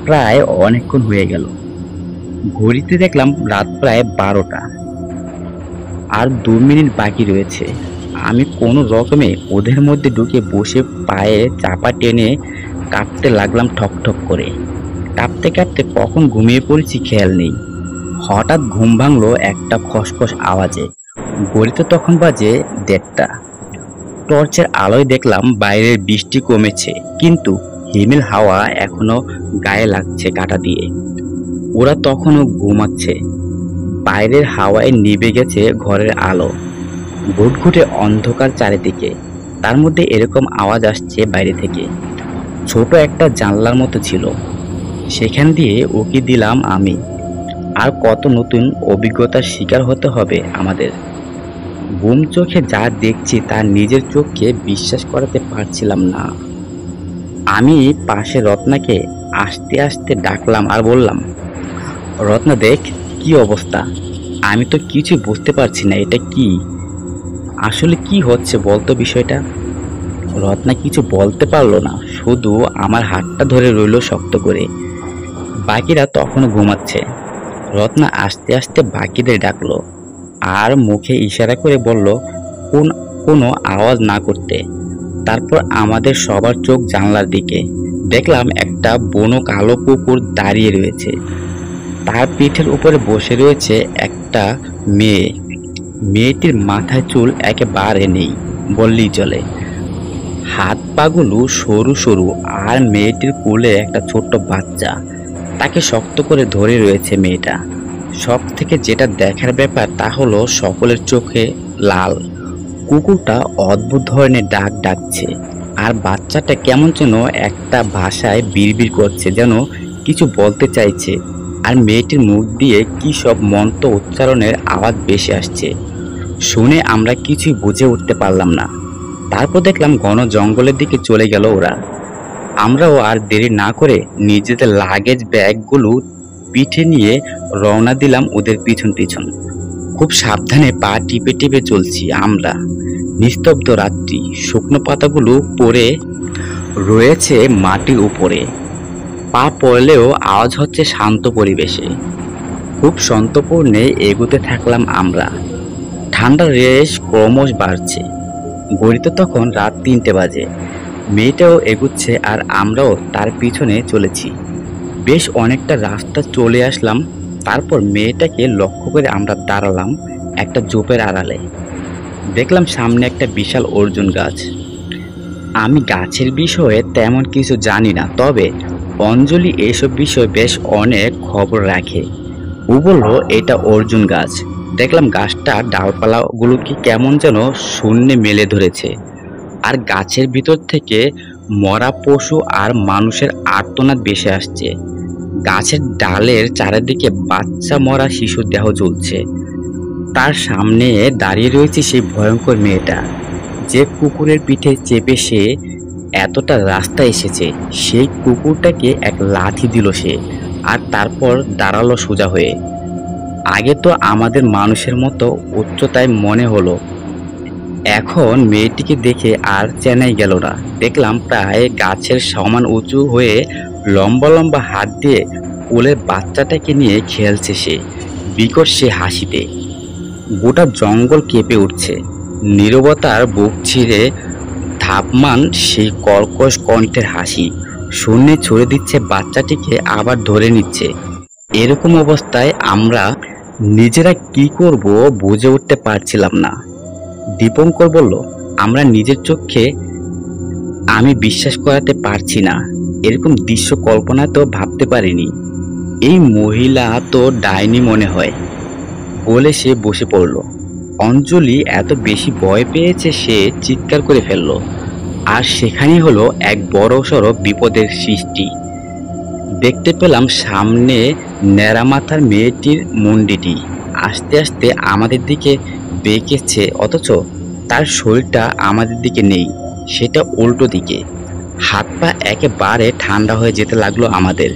প্রায় অনেকক্ষণ হয়ে গেল। ঘড়িতে দেখলাম রাত প্রায় 12টা, আর 2 মিনিট বাকি রয়েছে। আমি কোনো রকমে ওদের মধ্যে ঢুকে বসে পায়ে চাপা টেনে কাঁপতে লাগলাম ঠকঠক করে। কাঁপতে কাঁপতে কখন ঘুমিয়ে পড়েছি খেয়াল নেই। হঠাৎ ঘুম ভাঙলো একটা খসখস আওয়াজে। ঘড়িতে তখন বাজে 1:30টা। টর্চের আলোয় দেখলাম বাইরের বৃষ্টি কমেছে, কিন্তু হিমেল হাওয়া এখনো গায়ে লাগছে কাঁটা দিয়ে। ওরা তখনও ঘুমাচ্ছে। বাইরের হাওয়ায় নিভে গেছে ঘরের আলো। ঘুটঘুটে অন্ধকার চারিদিকে। তার মধ্যে এরকম আওয়াজ আসছে বাইরে থেকে। ছোট একটা জানলার মতো ছিল, সেখান দিয়ে উকি দিলাম আমি। আর কত নতুন অভিজ্ঞতার শিকার হতে হবে আমাদের। ঘুম চোখে যা দেখছি তা নিজের চোখকে বিশ্বাস করাতে পারছিলাম না। আমি পাশে রত্নাকে আস্তে আস্তে ডাকলাম আর বললাম, রত্না দেখ, কি অবস্থা? আমি তো কিছু বুঝতে পারছি না, এটা কি? আসলে কি হচ্ছে বলতো বিষয়টা? রত্না কিছু বলতে পারলো না, শুধু আমার হাতটা ধরে রইল শক্ত করে। বাকিরা তখনও ঘুমাচ্ছে। রত্না আস্তে আস্তে বাকিদের ডাকলো, আর মুখে ইশারা করে বলল কোনো আওয়াজ না করতে। তারপর আমাদের সবার চোখ জানলার দিকে। দেখলাম একটা বনো কালো কুকুর দাঁড়িয়ে রয়েছে। তার পিঠের উপরে বসে রয়েছে একটা মেয়ে। মেয়েটির মাথায় চুল একেবারে নেই বললেই চলে। হাত পাগুলো সরু সরু, আর মেয়েটির কোলে একটা ছোট্ট বাচ্চা। তাকে শক্ত করে ধরে রয়েছে মেয়েটা। সব থেকে যেটা দেখার ব্যাপার তা হলো সকলের চোখে লাল। কুকুরটা অদ্ভুত ধরনের ডাক ডাকছে, আর বাচ্চাটা কেমন যেন একটা ভাষায় বিড়বিড় করছে, যেন কিছু বলতে চাইছে। আর মেয়েটির মুখ দিয়ে কি সব মন্ত্র উচ্চারণের আওয়াজ ভেসে আসছে। শুনে আমরা কিছুই বুঝে উঠতে পারলাম না। তারপর দেখলাম ঘন জঙ্গলের দিকে চলে গেল ওরা। আমরাও আর দেরি না করে নিজেদের লাগেজ ব্যাগগুলো পিঠে নিয়ে রওনা দিলাম ওদের পিছন পিছন। খুব সাবধানে পা টিপে টিপে চলছি আমরা। নিস্তব্ধ রাত্রি, শুকনো পাতাগুলো পড়ে রয়েছে মাটির উপরে। পা পড়লেও আওয়াজ হচ্ছে শান্ত পরিবেশে। খুব সন্তর্পণে এগোতে থাকলাম আমরা। ঠান্ডার রেশ ক্রমশ বাড়ছে। ঘড়িতে তখন রাত 3টে বাজে। মেয়েটাও এগুচ্ছে আর আমরাও তার পিছনে চলেছি। বেশ অনেকটা রাস্তা চলে আসলাম। তারপর মেয়েটাকে লক্ষ্য করে আমরা দাঁড়ালাম একটা ঝোপের আড়ালে। দেখলাম সামনে একটা বিশাল অর্জুন গাছ। আমি গাছের বিষয়ে তেমন কিছু জানি না, তবে অঞ্জলি এসব বিষয়ে বেশ অনেক খবর রাখে। ও বলল এটা অর্জুন গাছ। দেখলাম গাছটার ডালপালাগুলোকে কেমন যেন শূন্যে মেলে ধরেছে, আর গাছের ভিতর থেকে মরা পশু আর মানুষের আর্তনাদ ভেসে আসছে। গাছের ডালের চারিদিকে বাচ্চা মরা শিশুর দেহ ঝুলছে। তার সামনে দাঁড়িয়ে রয়েছে সেই ভয়ঙ্কর মেয়েটা, যে কুকুরের পিঠে চেপে সে এতটা রাস্তা এসেছে। সেই কুকুরটাকে এক লাথি দিল সে, আর তারপর দাঁড়ালো সোজা হয়ে। আগে তো আমাদের মানুষের মতো উচ্চতায় মনে হলো, এখন মেয়েটিকে দেখে আর চেনাই গেল না। দেখলাম প্রায় গাছের সমান উঁচু হয়ে লম্বা লম্বা হাত দিয়ে কোলের বাচ্চাটাকে নিয়ে খেলছে সে, বিকট সে হাসিতে। গোটা জঙ্গল কেঁপে উঠছে। নীরবতার বুক ছিঁড়ে ধাপমান সেই কর্কশ কণ্ঠের হাসি শূন্যে ছুড়ে দিচ্ছে, বাচ্চাটিকে আবার ধরে নিচ্ছে। এরকম অবস্থায় আমরা নিজেরা কি করব বুঝে উঠতে পারছিলাম না। দীপঙ্কর বলল, আমরা নিজের চোখে আমি বিশ্বাস করাতে পারছি না। এরকম দৃশ্য কল্পনা তো ভাবতে পারিনি। এই মহিলা তো ডাইনি মনে হয়, বলে সে বসে পড়ল। অঞ্জলি এত বেশি ভয় পেয়েছে সে চিৎকার করে ফেলল। আর সেখানেই হলো এক বড়সড় বিপদের সৃষ্টি। দেখতে পেলাম সামনে ন্যাড়া মাথার মেয়েটির মুন্ডিটি আস্তে আস্তে আমাদের দিকে বেঁকেছে, অথচ তার শরীরটা আমাদের দিকে নেই, সেটা উল্টো দিকে। হাত পা একেবারে ঠান্ডা হয়ে যেতে লাগলো আমাদের।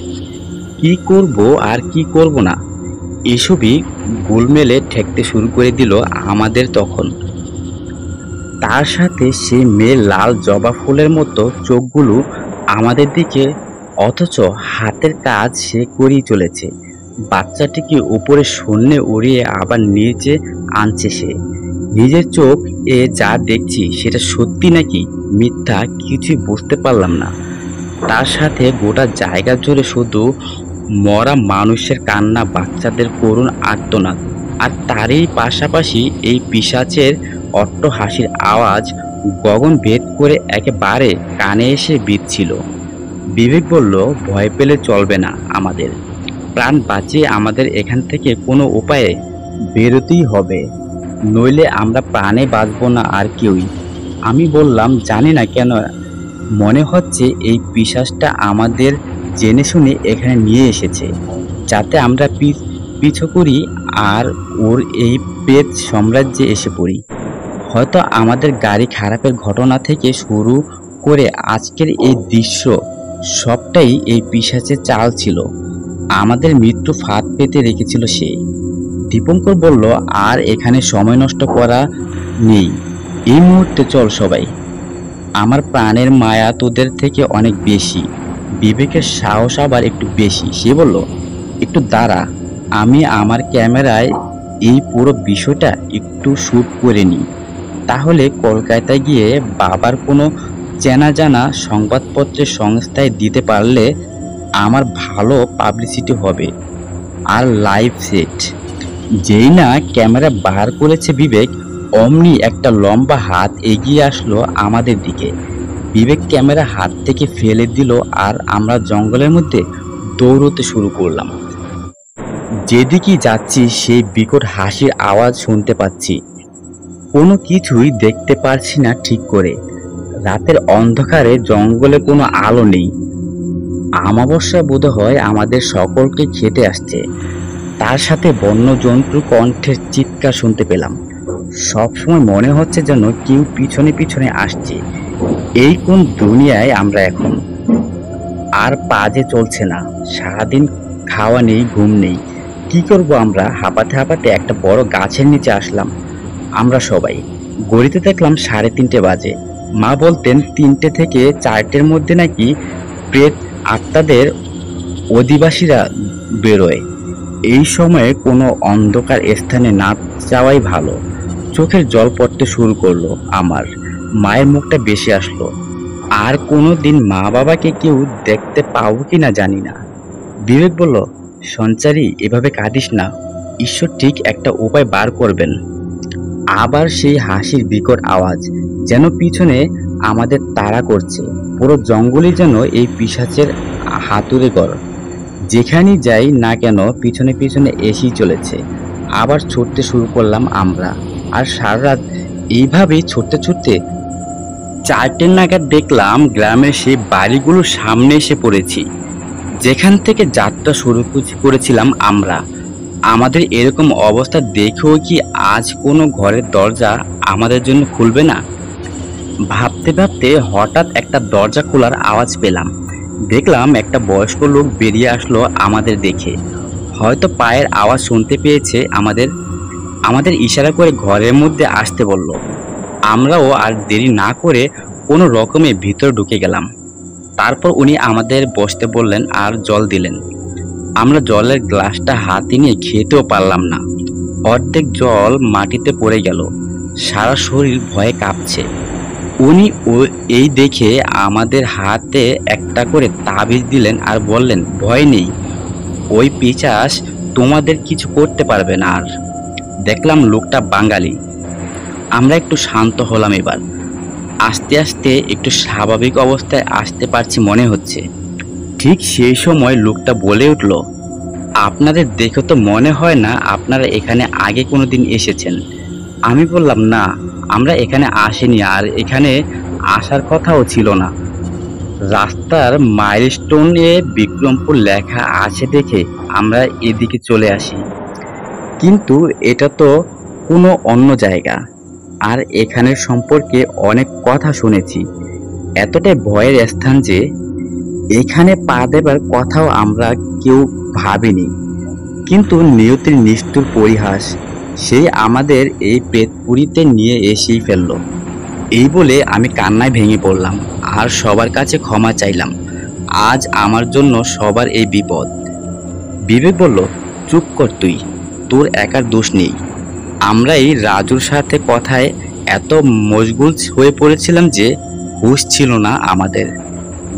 কি করব আর কি করব না এসবই গোলমেলে ঠেকতে শুরু করে দিল আমাদের তখন। তার সাথে সেই মেয়ের লাল জবা ফুলের মতো চোখগুলো আমাদের দিকে, অথচ হাতের কাজ সে করেই চলেছে। বাচ্চাটিকে উপরে শূন্যে উড়িয়ে আবার নিচে আনছে সে। নিজের চোখ এ যা দেখছি সেটা সত্যি নাকি মিথ্যা কিছুই বুঝতে পারলাম না। তার সাথে গোটা জায়গা জুড়ে শুধু মরা মানুষের কান্না, বাচ্চাদের করুণ আর্তনাদ, আর তারই পাশাপাশি এই পিশাচের অট্টহাসির আওয়াজ গগন ভেদ করে একেবারে কানে এসে বিঁধছিল। বিবেক বলল, ভয় পেলে চলবে না, আমাদের প্রাণ বাঁচিয়ে আমাদের এখান থেকে কোনো উপায়ে বেরোতেই হবে, নইলে আমরা প্রাণে বাঁচব না আর কেউই। আমি বললাম, জানি না কেন মনে হচ্ছে এই পিশাচটা আমাদের জেনে শুনে এখানে নিয়ে এসেছে, যাতে আমরা পিছু করি আর ওর এই প্রেত সাম্রাজ্যে এসে পড়ি। হয়তো আমাদের গাড়ি খারাপের ঘটনা থেকে শুরু করে আজকের এই দৃশ্য সবটাই এই পিশাচের চাল ছিল। আমাদের মৃত্যু ফাঁদ পেতে রেখেছিল সে। দীপঙ্কর বলল, আর এখানে সময় নষ্ট করা নেই, এই মুহূর্তে চল সবাই। আমার প্রাণের মায়া তোদের থেকে অনেক বেশি। বিবেকের সাহস আবার একটু বেশি। সে বলল, একটু দাঁড়া, আমি আমার ক্যামেরায় এই পুরো বিষয়টা একটু শ্যুট করে নিই, তাহলে কলকাতায় গিয়ে বাবার কোনো চেনা জানা সংবাদপত্রের সংস্থায় দিতে পারলে আমার ভালো পাবলিসিটি হবে আর লাইভ সেট। যেই না ক্যামেরা বার করেছে বিবেক, অমনি একটা লম্বা হাত এগিয়ে আসলো আমাদের দিকে। বিবেক ক্যামেরা হাত থেকে ফেলে দিল আর আমরা জঙ্গলের মধ্যে দৌড়তে শুরু করলাম। যেদিকে যাচ্ছি সেই বিকট হাসির আওয়াজ শুনতে পাচ্ছি, কোনো কিছুই দেখতে পারছি না ঠিক করে। রাতের অন্ধকারে জঙ্গলে কোনো আলো নেই। আমাবস্যা বোধ হয় আমাদের সকলকে খেতে আসছে। তার সাথে বন্য জন্তুর কণ্ঠের চিৎকার শুনতে পেলাম। সবসময় মনে হচ্ছে যেন কেউ পিছনে পিছনে আসছে। এই কোন দুনিয়ায় আমরা এখন? আর পা যে চলছে না, সারাদিন খাওয়া নেই, ঘুম নেই, কি করব আমরা? হাঁপাতে হাঁপাতে একটা বড় গাছের নিচে আসলাম আমরা সবাই। ঘড়িতে দেখলাম 3:30 বাজে। মা বলতেন 3টে থেকে 4টের মধ্যে নাকি প্রেত আত্মাদের অধিবাসীরা বেরোয়। এই সময়ে কোনো অন্ধকার স্থানে না যাওয়াই ভালো। চোখের জল পড়তে শুরু করলো আমার। মায়ের মুখটা বেশি আসলো। আর কোনোদিন মা বাবাকে কেউ দেখতে পাবো কিনা জানি না। বিবেক বলল, সঞ্চারী, এভাবে কাঁদিস না, ঈশ্বর ঠিক একটা উপায় বার করবেন। আবার সেই হাসির বিকট আওয়াজ, যেন পিছনে আমাদের তাড়া করছে। পুরো জঙ্গলই যেন এই পিশাচের হাতুড়ে ঘর। যেখানেই যাই না কেন পিছনে পিছনে এসেই চলেছে। আবার ছুটতে শুরু করলাম আমরা। আর সারা রাত এইভাবেই ছুটতে ছুটতে 4টে নাগাদ দেখলাম গ্রামের সেই বাড়িগুলোর সামনে এসে পড়েছি, যেখান থেকে যাত্রা শুরু করেছিলাম আমরা। আমাদের এরকম অবস্থা দেখেও কি আজ কোনো ঘরের দরজা আমাদের জন্য খুলবে না? ভাবতে ভাবতে হঠাৎ একটা দরজা খোলার আওয়াজ পেলাম। দেখলাম একটা বয়স্ক লোক বেরিয়ে আসলো আমাদের দেখে। হয়তো পায়ের আওয়াজ শুনতে পেয়েছে আমাদের ইশারা করে ঘরের মধ্যে আসতে বলল। আমরাও আর দেরি না করে কোনো রকমে ভিতর ঢুকে গেলাম। তারপর উনি আমাদের বসতে বললেন আর জল দিলেন। আমরা জলের গ্লাসটা হাতে নিয়ে খেতেও পারলাম না। অর্ধেক জল মাটিতে পড়ে গেল। সারা শরীর ভয়ে কাঁপছে। উনি এই দেখে আমাদের হাতে একটা করে তাবিজ দিলেন আর বললেন, ভয় নেই, ওই পিশাচ তোমাদের কিছু করতে পারবে না। আর দেখলাম লোকটা বাঙালি। আমরা একটু শান্ত হলাম এবার। আস্তে আস্তে একটু স্বাভাবিক অবস্থায় আসতে পারছি মনে হচ্ছে। ঠিক সেই সময় লোকটা বলে উঠল, আপনাদের দেখে তো মনে হয় না আপনারা এখানে আগে কোনোদিন এসেছেন। আমি বললাম, না, আমরা এখানে আসিনি, আর এখানে আসার কথাও ছিল না। রাস্তার মাইলস্টোনে বিক্রমপুর লেখা আছে দেখে আমরা এদিকে চলে আসি। কিন্তু এটা তো কোনো অন্য জায়গা, আর এখানের সম্পর্কে অনেক কথা শুনেছি। এতটাই ভয়ের স্থান যে এখানে পা দেবার কথাও আমরা কেউ ভাবিনি। কিন্তু নিয়তির নিষ্ঠুর পরিহাস, সেই আমাদের এই পেটপুরিতে নিয়ে এসেই ফেলল। এই বলে আমি কান্নায় ভেঙে পড়লাম আর সবার কাছে ক্ষমা চাইলাম। আজ আমার জন্য সবার এই বিপদ। বিবেক বলল, চুপ কর তুই, তোর একার দোষ নেই। আমরাই রাজুর সাথে কথায় এত মশগুল হয়ে পড়েছিলাম যে হুঁশ ছিল না আমাদের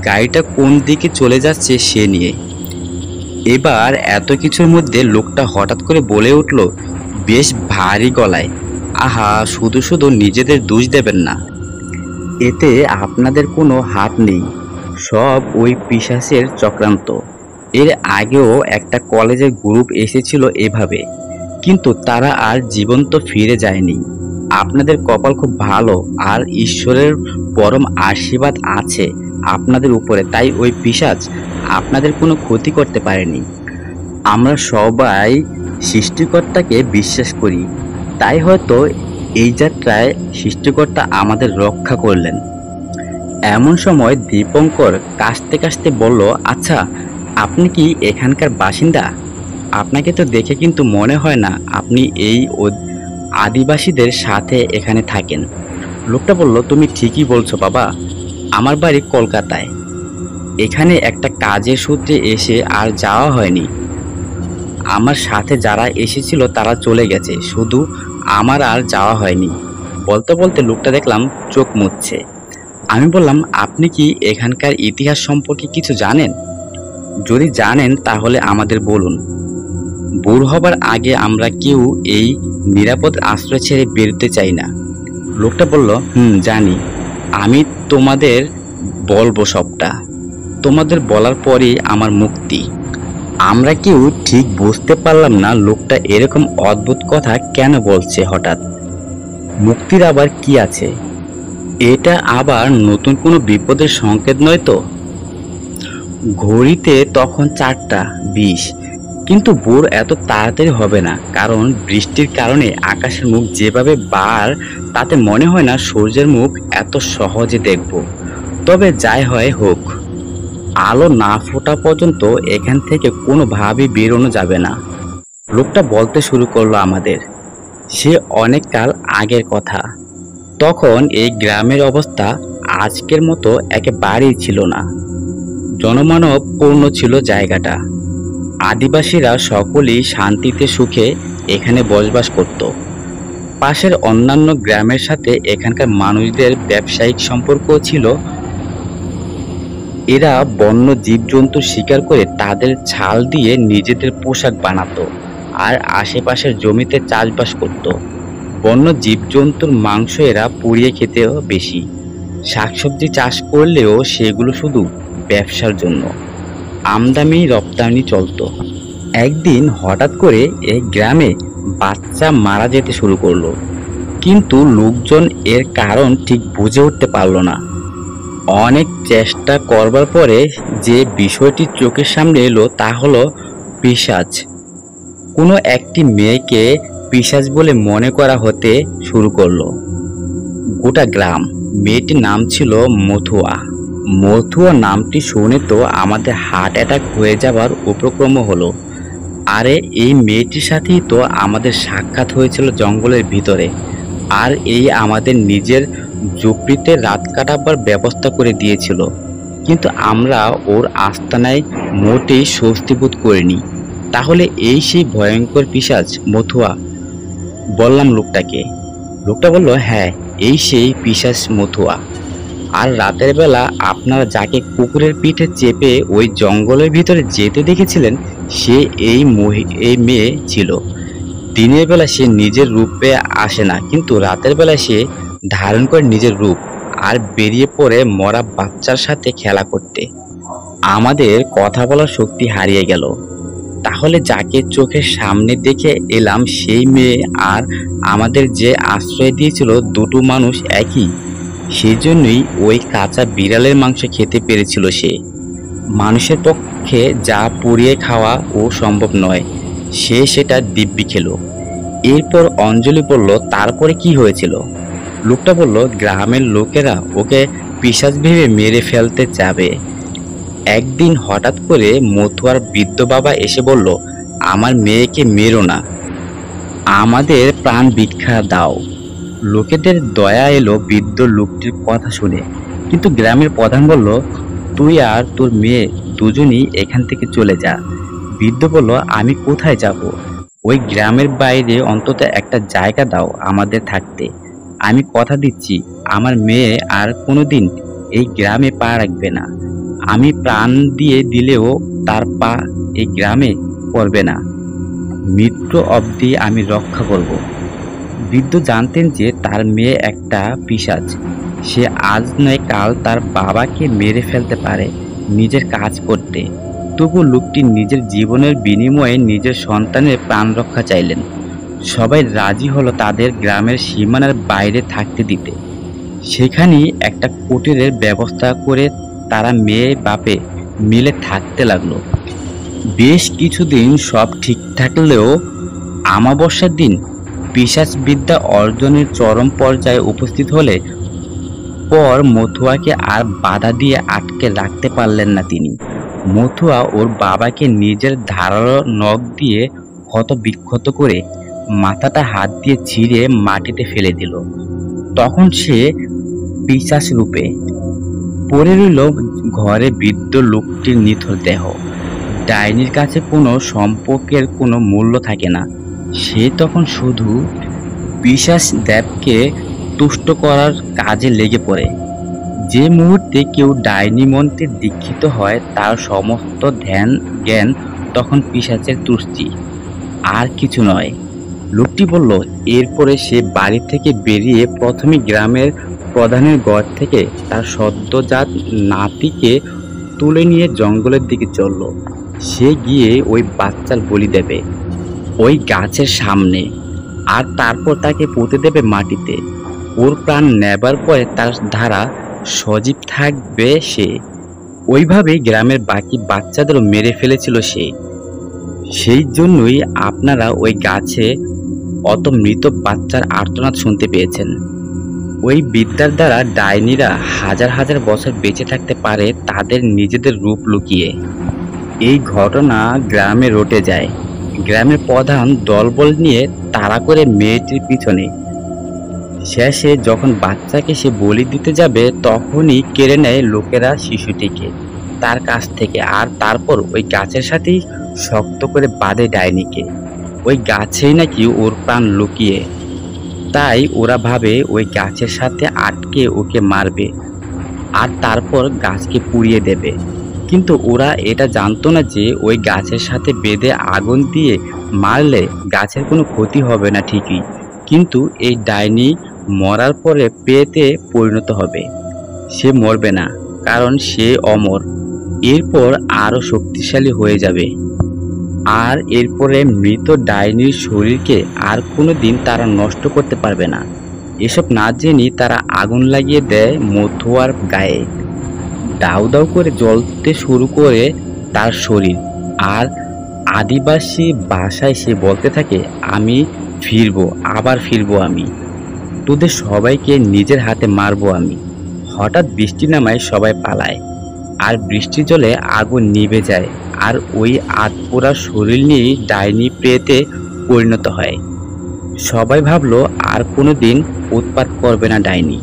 গাড়িটা কোন দিকে চলে যাচ্ছে সে নিয়ে। এবার এত কিছুর মধ্যে লোকটা হঠাৎ করে বলে উঠল বেশ ভারী গলায়, আহা, শুধু শুধু নিজেদের দোষ দেবেন না, এতে আপনাদের কোনো হাত নেই। সব ওই পিশাচের চক্রান্ত। এর আগেও একটা কলেজের গ্রুপ এসেছিল এভাবে, কিন্তু তারা আর জীবন্ত ফিরে যায়নি। আপনাদের কপাল খুব ভালো, আর ঈশ্বরের পরম আশীর্বাদ আছে আপনাদের উপরে, তাই ওই পিশাচ আপনাদের কোনো ক্ষতি করতে পারেনি। আমরা সবাই সৃষ্টিকর্তাকে বিশ্বাস করি, তাই হয়তো এই যাত্রায় সৃষ্টিকর্তা আমাদের রক্ষা করলেন। এমন সময় দীপঙ্কর কাশতে কাশতে বলল, আচ্ছা, আপনি কি এখানকার বাসিন্দা? আপনাকে তো দেখে কিন্তু মনে হয় না আপনি এই আদিবাসীদের সাথে এখানে থাকেন। লোকটা বলল, তুমি ঠিকই বলছো বাবা, আমার বাড়ি কলকাতায়। এখানে একটা কাজের সূত্রে এসে আর যাওয়া হয়নি। আমার সাথে যারা এসেছিল তারা চলে গেছে, শুধু আমার আর যাওয়া হয়নি। বলতে বলতে লোকটা দেখলাম চোখ মুছছে। আমি বললাম, আপনি কি এখানকার ইতিহাস সম্পর্কে কিছু জানেন? যদি জানেন তাহলে আমাদের বলুন। ভোর হবার আগে আমরা কেউ এই নিরাপদ আশ্রয় ছেড়ে বেরোতে চাই না। লোকটা বলল, জানি, আমি তোমাদের বলবো সবটা। তোমাদের বলার পরেই আমার মুক্তি। আমরা কেউ ঠিক বুঝতে পারলাম না লোকটা এরকম অদ্ভুত কথা কেন বলছে হঠাৎ। মুক্তির আবার কি আছে? এটা আবার নতুন কোনো বিপদের সংকেত নয় তো? ঘড়িতে তখন 4টা 20, কিন্তু ভোর এত তাড়াতাড়ি হবে না, কারণ বৃষ্টির কারণে আকাশের মুখ যেভাবে বার, তাতে মনে হয় না সূর্যের মুখ এত সহজে দেখব। তবে যাই হয় হোক, আলো না ফোটা পর্যন্ত এখান থেকে কোনোভাবেই বেরোনো যাবে না। লোকটা বলতে শুরু করলো আমাদের সে অনেক কাল আগের কথা। তখন এই গ্রামের অবস্থা আজকের মতো একেবারেই ছিল না। জনমানব পূর্ণ ছিল জায়গাটা। আদিবাসীরা সকলেই শান্তিতে সুখে এখানে বসবাস করত। পাশের অন্যান্য গ্রামের সাথে এখানকার মানুষদের ব্যবসায়িক সম্পর্ক ছিল। এরা বন্য জীবজন্তু শিকার করে তাদের ছাল দিয়ে নিজেদের পোশাক বানাতো আর আশেপাশের জমিতে চাষবাস করত। বন্য জীবজন্তুর মাংস এরা পুড়িয়ে খেতেও বেশি। শাকসবজি চাষ করলেও সেগুলো শুধু ব্যবসার জন্য, আমদানি রপ্তানি চলতো। একদিন হঠাৎ করে এই গ্রামে বাচ্চা মারা যেতে শুরু করলো, কিন্তু লোকজন এর কারণ ঠিক বুঝে উঠতে পারল না। অনেক চেষ্টা করবার পরে যে বিষয়টি চোখের সামনে এলো তা হলো পিশাচ। কোনো একটি মেয়েকে পিশাচ বলে মনে করা হতে শুরু করলো গোটা গ্রাম। মেয়েটির নাম ছিল মথুয়া। মথুয়া নামটি শুনে তো আমাদের হার্ট অ্যাটাক হয়ে যাবার উপক্রম হলো। আরে এই মেয়েটির সাথেই তো আমাদের সাক্ষাৎ হয়েছিল জঙ্গলের ভিতরে, আর এই আমাদের নিজের ঝুপড়িতে রাত কাটাবার ব্যবস্থা করে দিয়েছিল, কিন্তু আমরা ওর আস্তানায় মোটেই স্বস্তি বোধ করিনি। তাহলে এই সেই ভয়ঙ্কর পিশাচ মথুয়া? বললাম লোকটাকে। লোকটা বলল, হ্যাঁ, এই সেই পিশাচ মথুয়া। আর রাতের বেলা আপনারা যাকে কুকুরের পিঠে চেপে ওই জঙ্গলের ভিতরে যেতে দেখেছিলেন, সে এই মেয়ে ছিল। দিনের বেলা সে নিজের রূপে আসে না, কিন্তু রাতের বেলা সে ধারণ করে নিজের রূপ আর বেরিয়ে পড়ে মরা বাচ্চার সাথে খেলা করতে। আমাদের কথা বলার শক্তি হারিয়ে গেল। তাহলে যাকে চোখের সামনে দেখে এলাম সেই মেয়ে আর আমাদের যে আশ্রয় দিয়েছিল দুটো মানুষ একই। সেই জন্যই ওই কাঁচা বিড়ালের মাংস খেতে পেরেছিল সে। মানুষের পক্ষে যা পুড়িয়ে খাওয়া ও সম্ভব নয়, সে সেটা দিব্যি খেল। এরপর অঞ্জলি বলল, তারপরে কি হয়েছিল? লোকটা বলল, গ্রামের লোকেরা ওকে পিশাচ ভেবে মেরে ফেলতে যাবে। একদিন হঠাৎ করে মথুয়ার বৃদ্ধ বাবা এসে বলল, আমার মেয়েকে মেরো না, আমাদের প্রাণ ভিক্ষা দাও। লোকেদের দয়া এলো বৃদ্ধ লোকটির কথা শুনে, কিন্তু গ্রামের প্রধান বলল, তুই আর তোর মেয়ে দুজনই এখান থেকে চলে যা। বৃদ্ধ বলল, আমি কোথায় যাব? ওই গ্রামের বাইরে অন্তত একটা জায়গা দাও আমাদের থাকতে। আমি কথা দিচ্ছি আমার মেয়ে আর কোনোদিন এই গ্রামে পা রাখবে না। আমি প্রাণ দিয়ে দিলেও তার পা এই গ্রামে পড়বে না। মৃত্যু অবধি আমি রক্ষা করব। বৃদ্ধ জানতেন যে তার মেয়ে একটা পিশাচ। সে আজ নয় কাল তার বাবাকে মেরে ফেলতে পারে নিজের কাজ করতে। তবু লোকটি নিজের জীবনের বিনিময়ে নিজের সন্তানের প্রাণ রক্ষা চাইলেন। সবাই রাজি হলো তাদের গ্রামের সীমানার বাইরে থাকতে দিতে। সেখানেই একটা কুটিরের ব্যবস্থা করে তারা মেয়ে বাপে মিলে থাকতে লাগলো। বেশ কিছুদিন সব ঠিক থাকলেও অমাবস্যার দিন পিশাচ বিদ্যা অর্জনের চরম পর্যায়ে উপস্থিত হলে পর মথুয়াকে আর বাধা দিয়ে আটকে রাখতে পারলেন না তিনি। মথুয়া ওর বাবাকে নিজের ধারালো নখ দিয়ে ক্ষত করে মাথাটা হাত দিয়ে ছিঁড়ে মাটিতে ফেলে দিল। তখন সে পিশাচ রূপে পড়ে রইল ঘরে বৃদ্ধ লোকটির নিথর দেহ। ডাইনির কাছে কোনো সম্পর্কের কোনো মূল্য থাকে না। সে তখন শুধু পিশাচ দেবকে তুষ্ট করার কাজে লেগে পড়ে। যে মুহূর্তে কেউ ডাইনি মন্ত্রে দীক্ষিত হয় তার সমস্ত ধ্যান জ্ঞান তখন পিশাচের তুষ্টি, আর কিছু নয়। লোকটি বলল, এরপরে সে বাড়ি থেকে বেরিয়ে প্রথমে গ্রামের প্রধানের ঘর থেকে তার সদ্যজাত নাতিকে তুলে নিয়ে জঙ্গলের দিকে চলল। সে গিয়ে ওই বাচ্চার বলি দেবে ওই গাছের সামনে, আর তারপর তাকে পুঁতে দেবে মাটিতে। ওর প্রাণ নেবার পরে তার ধারা সজীব থাকবে সে। ওইভাবেই গ্রামের বাকি বাচ্চাদেরও মেরে ফেলেছিল সে। সেই জন্যই আপনারা ওই গাছে অত মৃত বাচ্চার আর্তনাদ শুনতে পেয়েছেন। ওই বিদ্যার দ্বারা ডাইনিরা হাজার হাজার বছর বেঁচে থাকতে পারে তাদের নিজেদের রূপ লুকিয়ে। এই ঘটনা গ্রামে রটে যায়। গ্রামের প্রধান দলবল নিয়ে তাড়া করে মেয়েটির পিছনে। শেষে যখন বাচ্চাকে সে বলি দিতে যাবে তখনই কেড়ে নেয় লোকেরা শিশুটিকে তার কাছ থেকে, আর তারপর ওই গাছের সাথেই শক্ত করে বাঁধে ডাইনিকে। ওই গাছেই নাকি ওর প্রাণ লুকিয়ে। তাই ওরা ভাবে ওই গাছের সাথে আটকে ওকে মারবে আর তারপর গাছকে পুড়িয়ে দেবে। কিন্তু ওরা এটা জানতো না যে ওই গাছের সাথে বেঁধে আগুন দিয়ে মারলে গাছের কোনো ক্ষতি হবে না ঠিকই, কিন্তু এই ডাইনি মরার পরে পেতে পরিণত হবে। সে মরবে না, কারণ সে অমর। এরপর আরো শক্তিশালী হয়ে যাবে। আর এরপরে মৃত ডাইনির শরীরকে আর কোনোদিন তারা নষ্ট করতে পারবে না। এসব না জেনে তারা আগুন লাগিয়ে দেয় মথুয়ার গায়ে। দাউ দাউ করে জ্বলতে শুরু করে তার শরীর। আর আদিবাসী ভাষায় সে বলতে থাকে, আমি ফিরবো, আবার ফিরবো, আমি তোদের সবাইকে নিজের হাতে মারবো আমি। হঠাৎ বৃষ্টি নামায়, সবাই পালায় আর বৃষ্টির জলে আগুন নিভে যায়। আর ওই আধপোড়া শরীর নিয়েই ডাইনি প্রেতে পরিণত হয়। সবাই ভাবলো আর কোনোদিন উৎপাত করবে না ডাইনি।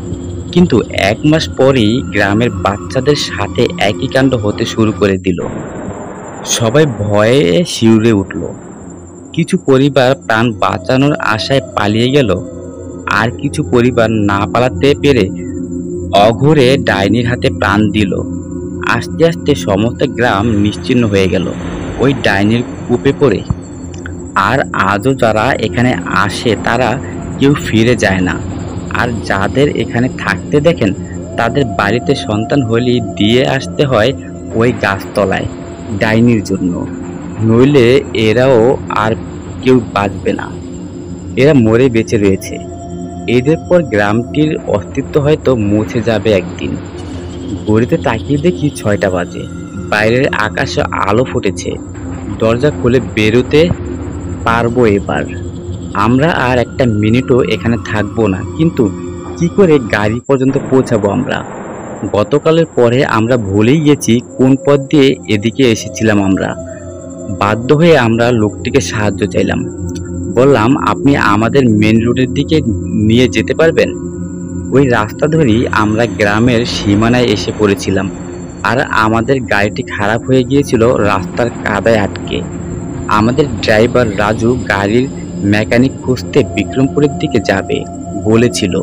কিন্তু 1 মাস পরেই গ্রামের বাচ্চাদের সাথে একই কাণ্ড হতে শুরু করে দিল। সবাই ভয়ে শিউরে উঠল। কিছু পরিবার প্রাণ বাঁচানোর আশায় পালিয়ে গেল, আর কিছু পরিবার না পালাতে পেরে অঘোরে ডাইনির হাতে প্রাণ দিল। আস্তে আস্তে সমস্ত গ্রাম নিশ্চিহ্ন হয়ে গেল ওই ডাইনির কূপে পড়ে। আর আজও যারা এখানে আসে তারা কেউ ফিরে যায় না। আর যাদের এখানে থাকতে দেখেন তাদের বাড়িতে সন্তান হলেই দিয়ে আসতে হয় ওই গাছতলায় ডাইনির জন্য, নইলে এরাও আর কেউ বাঁচবে না। এরা মরে বেঁচে রয়েছে। এদের পর গ্রামটির অস্তিত্ব হয়তো মুছে যাবে একদিন। ঘড়িতে তাকিয়ে দেখি 6টা বাজে। বাইরের আকাশে আলো ফুটেছে। দরজা খুলে বেরোতে পারবো এবার। আমরা আর একটা মিনিটও এখানে থাকবো না, কিন্তু কি করে গাড়ি পর্যন্ত পৌঁছাবো আমরা? গতকালের পরে আমরা ভুলেই গেছি কোন পথ দিয়ে এদিকে এসেছিলাম আমরা। বাধ্য হয়ে আমরা লোকটিকে সাহায্য চাইলাম। বললাম, আপনি আমাদের মেন রোডের দিকে নিয়ে যেতে পারবেন? ওই রাস্তা ধরেই আমরা গ্রামের সীমানায় এসে পড়েছিলাম। আর আমাদের গাড়িটি খারাপ হয়ে গিয়েছিল রাস্তার কাদায় আটকে। আমাদের ড্রাইভার রাজু গাড়ির মেকানিক খুঁজতে বিক্রমপুরের দিকে যাবে বলেছিল,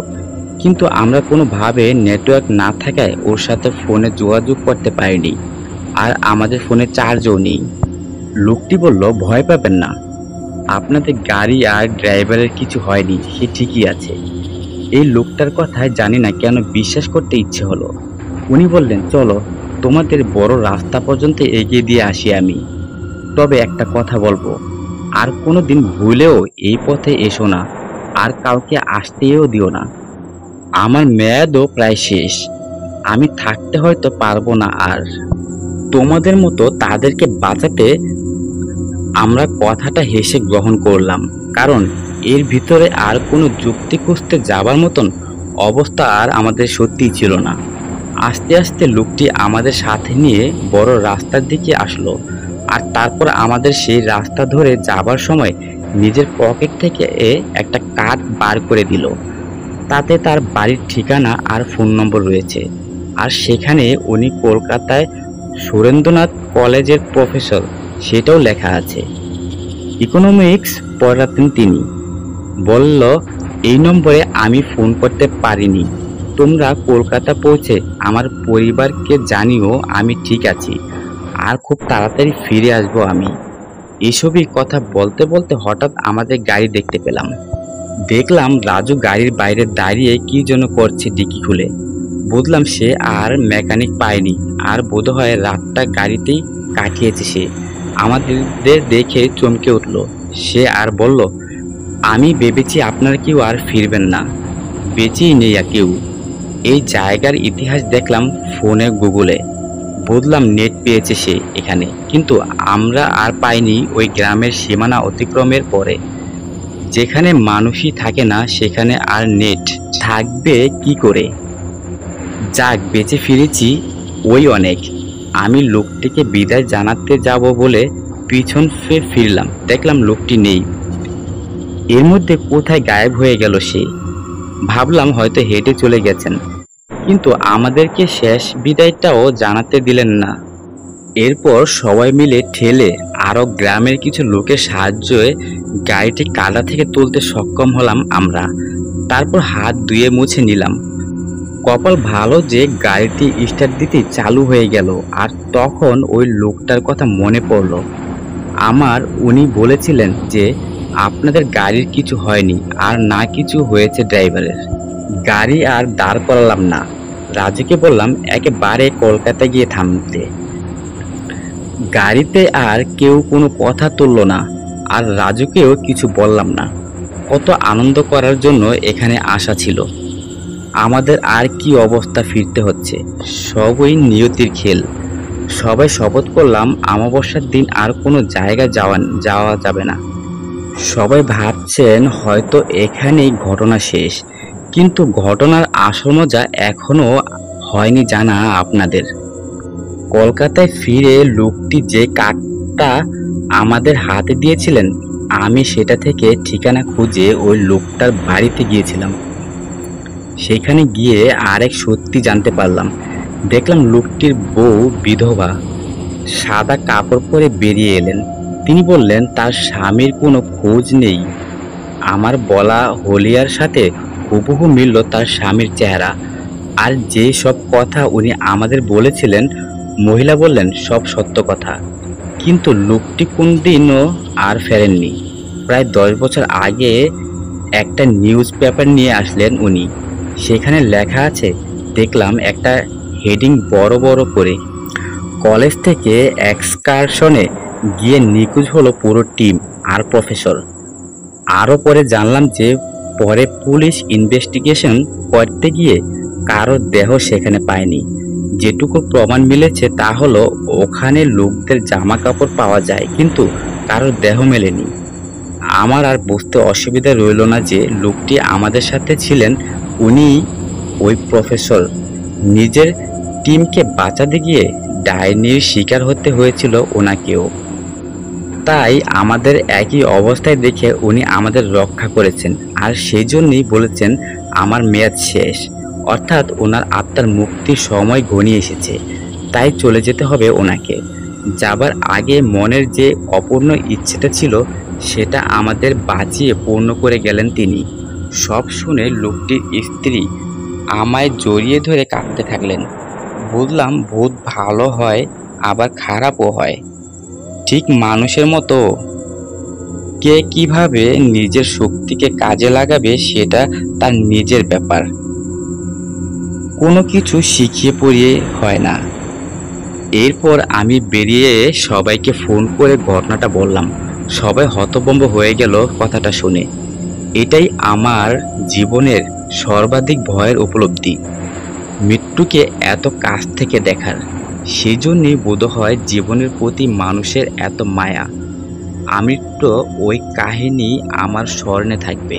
কিন্তু আমরা কোনোভাবে নেটওয়ার্ক না থাকায় ওর সাথে ফোনে যোগাযোগ করতে পারিনি। আর আমাদের ফোনে চার্জও নেই। লোকটি বলল, ভয় পাবেন না, আপনাদের গাড়ি আর ড্রাইভারের কিছু হয়নি, সে ঠিকই আছে। এই লোকটার কথায় জানি না কেন বিশ্বাস করতে ইচ্ছে হলো। উনি বললেন, চলো তোমাদের বড় রাস্তা পর্যন্ত এগিয়ে দিয়ে আসি আমি। তবে একটা কথা বলবো, আর কোনোদিন ভুলেও এই পথে এসো না, আর কাউকে আসতেও দিও না। আমার মেয়াদও প্রায় শেষ। আমি থাকতে হয়তো পারবো না আর। তোমাদের মতো তাদেরকে বাঁচাতে আমরা কথাটা হেসে গ্রহণ করলাম, কারণ এর ভিতরে আর কোনো যুক্তি খুঁজতে যাবার মতন অবস্থা আর আমাদের সত্যিই ছিল না। আস্তে আস্তে লোকটি আমাদের সাথে নিয়ে বড় রাস্তার দিকে আসলো। আর তারপর আমাদের সেই রাস্তা ধরে যাবার সময় নিজের পকেট থেকে একটা কার্ড বার করে দিল। তাতে তার বাড়ির ঠিকানা আর ফোন নম্বর রয়েছে। আর সেখানে উনি কলকাতায় সুরেন্দ্রনাথ কলেজের প্রফেসর, সেটাও লেখা আছে। ইকোনমিক্স পড়াতেন তিনি। বলল, এই নম্বরে আমি ফোন করতে পারিনি, তোমরা কলকাতা পৌঁছে আমার পরিবারকে জানিও আমি ঠিক আছি, আর খুব তাড়াতাড়ি ফিরে আসবো আমি। এসবই কথা বলতে বলতে হঠাৎ আমাদের গাড়ি দেখতে পেলাম। দেখলাম রাজু গাড়ির বাইরে দাঁড়িয়ে কি যেন করছে ডিকি খুলে। বুঝলাম সে আর মেকানিক পায়নি, আর বোধহয় রাতটা গাড়িতেই কাটিয়েছে সে। আমাদের দেখে চমকে উঠল সে আর বলল, আমি ভেবেছি আপনারা কেউ আর ফিরবেন না, বেঁচেই নেই কেউ। এই জায়গার ইতিহাস দেখলাম ফোনে, গুগলে, বুঝলাম নেট পেয়েছে সে এখানে, কিন্তু আমরা আর পাইনি ওই গ্রামের সীমানা অতিক্রমের পরে। যেখানে মানুষই থাকে না সেখানে আর নেট থাকবে কি করে? যাক, বেঁচে ফিরেছি, ওই অনেক। আমি লোকটিকে বিদায় জানাতে যাব বলে পিছন ফিরলাম, দেখলাম লোকটি নেই। এর মধ্যে কোথায় গায়েব হয়ে গেল সে। ভাবলাম হয়তো হেঁটে চলে গেছেন, কিন্তু আমাদেরকে শেষ বিদায়টাও জানাতে দিলেন না। এরপর সবাই মিলে ঠেলে আরো গ্রামের কিছু লোকের সাহায্যে গাড়িটি কাদা থেকে তুলতে সক্ষম হলাম আমরা। তারপর হাত ধুয়ে মুছে নিলাম। কপাল ভালো যে গাড়িটি স্টার্ট দিতে চালু হয়ে গেল। আর তখন ওই লোকটার কথা মনে পড়ল আমার। উনি বলেছিলেন যে আপনাদের গাড়ির কিছু হয়নি, আর না কিছু হয়েছে ড্রাইভারের। গাড়ি আর দাঁড় করালাম না, রাজুকে বললাম একেবারে কলকাতা গিয়ে থামতে। গাড়িতে আর কেউ কোনো কথা তুললো না, আর রাজুকেও কিছু বললাম না। কত আনন্দ করার জন্য এখানে আসা ছিল, আমাদের আর কি অবস্থা ফিরতে হচ্ছে। সবই নিয়তির খেল। সবাই শপথ করলাম অমাবস্যার দিন আর কোনো জায়গায় যাওয়া যাবে না। সবাই ভাবছেন হয়তো এখানেই ঘটনা শেষ, কিন্তু ঘটনার আসল মজা এখনো হয়নি জানা আপনাদের। কলকাতায় ফিরে লোকটি যে কার্ডটা আমাদের হাতে দিয়েছিলেন, আমি সেটা থেকে ঠিকানা খুঁজে ওই লোকটার বাড়িতে গিয়েছিলাম। সেখানে গিয়ে আরেক সত্যি জানতে পারলাম। দেখলাম লোকটির বউ বিধবা, সাদা কাপড় পরে বেরিয়ে এলেন। তিনি বললেন তার স্বামীর কোনো খোঁজ নেই। আমার বলা হলিয়ার সাথে হুবহু মিলল তার স্বামীর চেহারা। আর যে সব কথা উনি আমাদের বলেছিলেন, মহিলা বললেন সব সত্য কথা। কিন্তু লোকটি কোনদিনও আর ফেরেননি। প্রায় 10 বছর আগে একটা নিউজ পেপার নিয়ে আসলেন উনি। সেখানে লেখা আছে, দেখলাম একটা হেডিং বড় বড় করে, কলেজ থেকে এক্সকারশনে গিয়ে নিখোঁজ হলো পুরো টিম আর প্রফেসর। আরও পরে জানলাম যে পরে পুলিশ ইনভেস্টিগেশন করতে গিয়ে কারো দেহ সেখানে পায়নি। যেটুকু প্রমাণ মিলেছে তা হলো ওখানে লোকদের জামা কাপড় পাওয়া যায়, কিন্তু কারোর দেহ মেলেনি। আমার আর বুঝতে অসুবিধা রইল না যে লোকটি আমাদের সাথে ছিলেন উনি ওই প্রফেসর। নিজের টিমকে বাঁচাতে গিয়ে ডাইনির শিকার হতে হয়েছিল ওনাকেও। তাই আমাদের একই অবস্থায় দেখে উনি আমাদের রক্ষা করেছেন, আর সেই জন্যই বলেছেন আমার মেয়াদ শেষ, অর্থাৎ ওনার আত্মার মুক্তির সময় ঘনিয়ে এসেছে, তাই চলে যেতে হবে ওনাকে। যাবার আগে মনের যে অপূর্ণ ইচ্ছেটা ছিল সেটা আমাদের বাঁচিয়ে পূর্ণ করে গেলেন তিনি। সব শুনে লোকটির স্ত্রী আমায় জড়িয়ে ধরে কাঁদতে থাকলেন। বুঝলাম ভূত ভালো হয় আবার খারাপও হয়, ঠিক মানুষের মতো। কে কিভাবে নিজের শক্তিকে কাজে লাগাবে সেটা তার নিজের ব্যাপার, কোনো কিছু শিখিয়ে পড়িয়ে হয় না। এরপর আমি বেরিয়ে সবাইকে ফোন করে ঘটনাটা বললাম। সবাই হতভম্ব হয়ে গেল কথাটা শুনে। এটাই আমার জীবনের সর্বাধিক ভয়ের উপলব্ধি, মৃত্যুকে এত কাছ থেকে দেখার। সেই জন্যই বোধহয় জীবনের প্রতি মানুষের এত মায়া। আমৃত্যু ওই কাহিনী আমার স্মরণে থাকবে।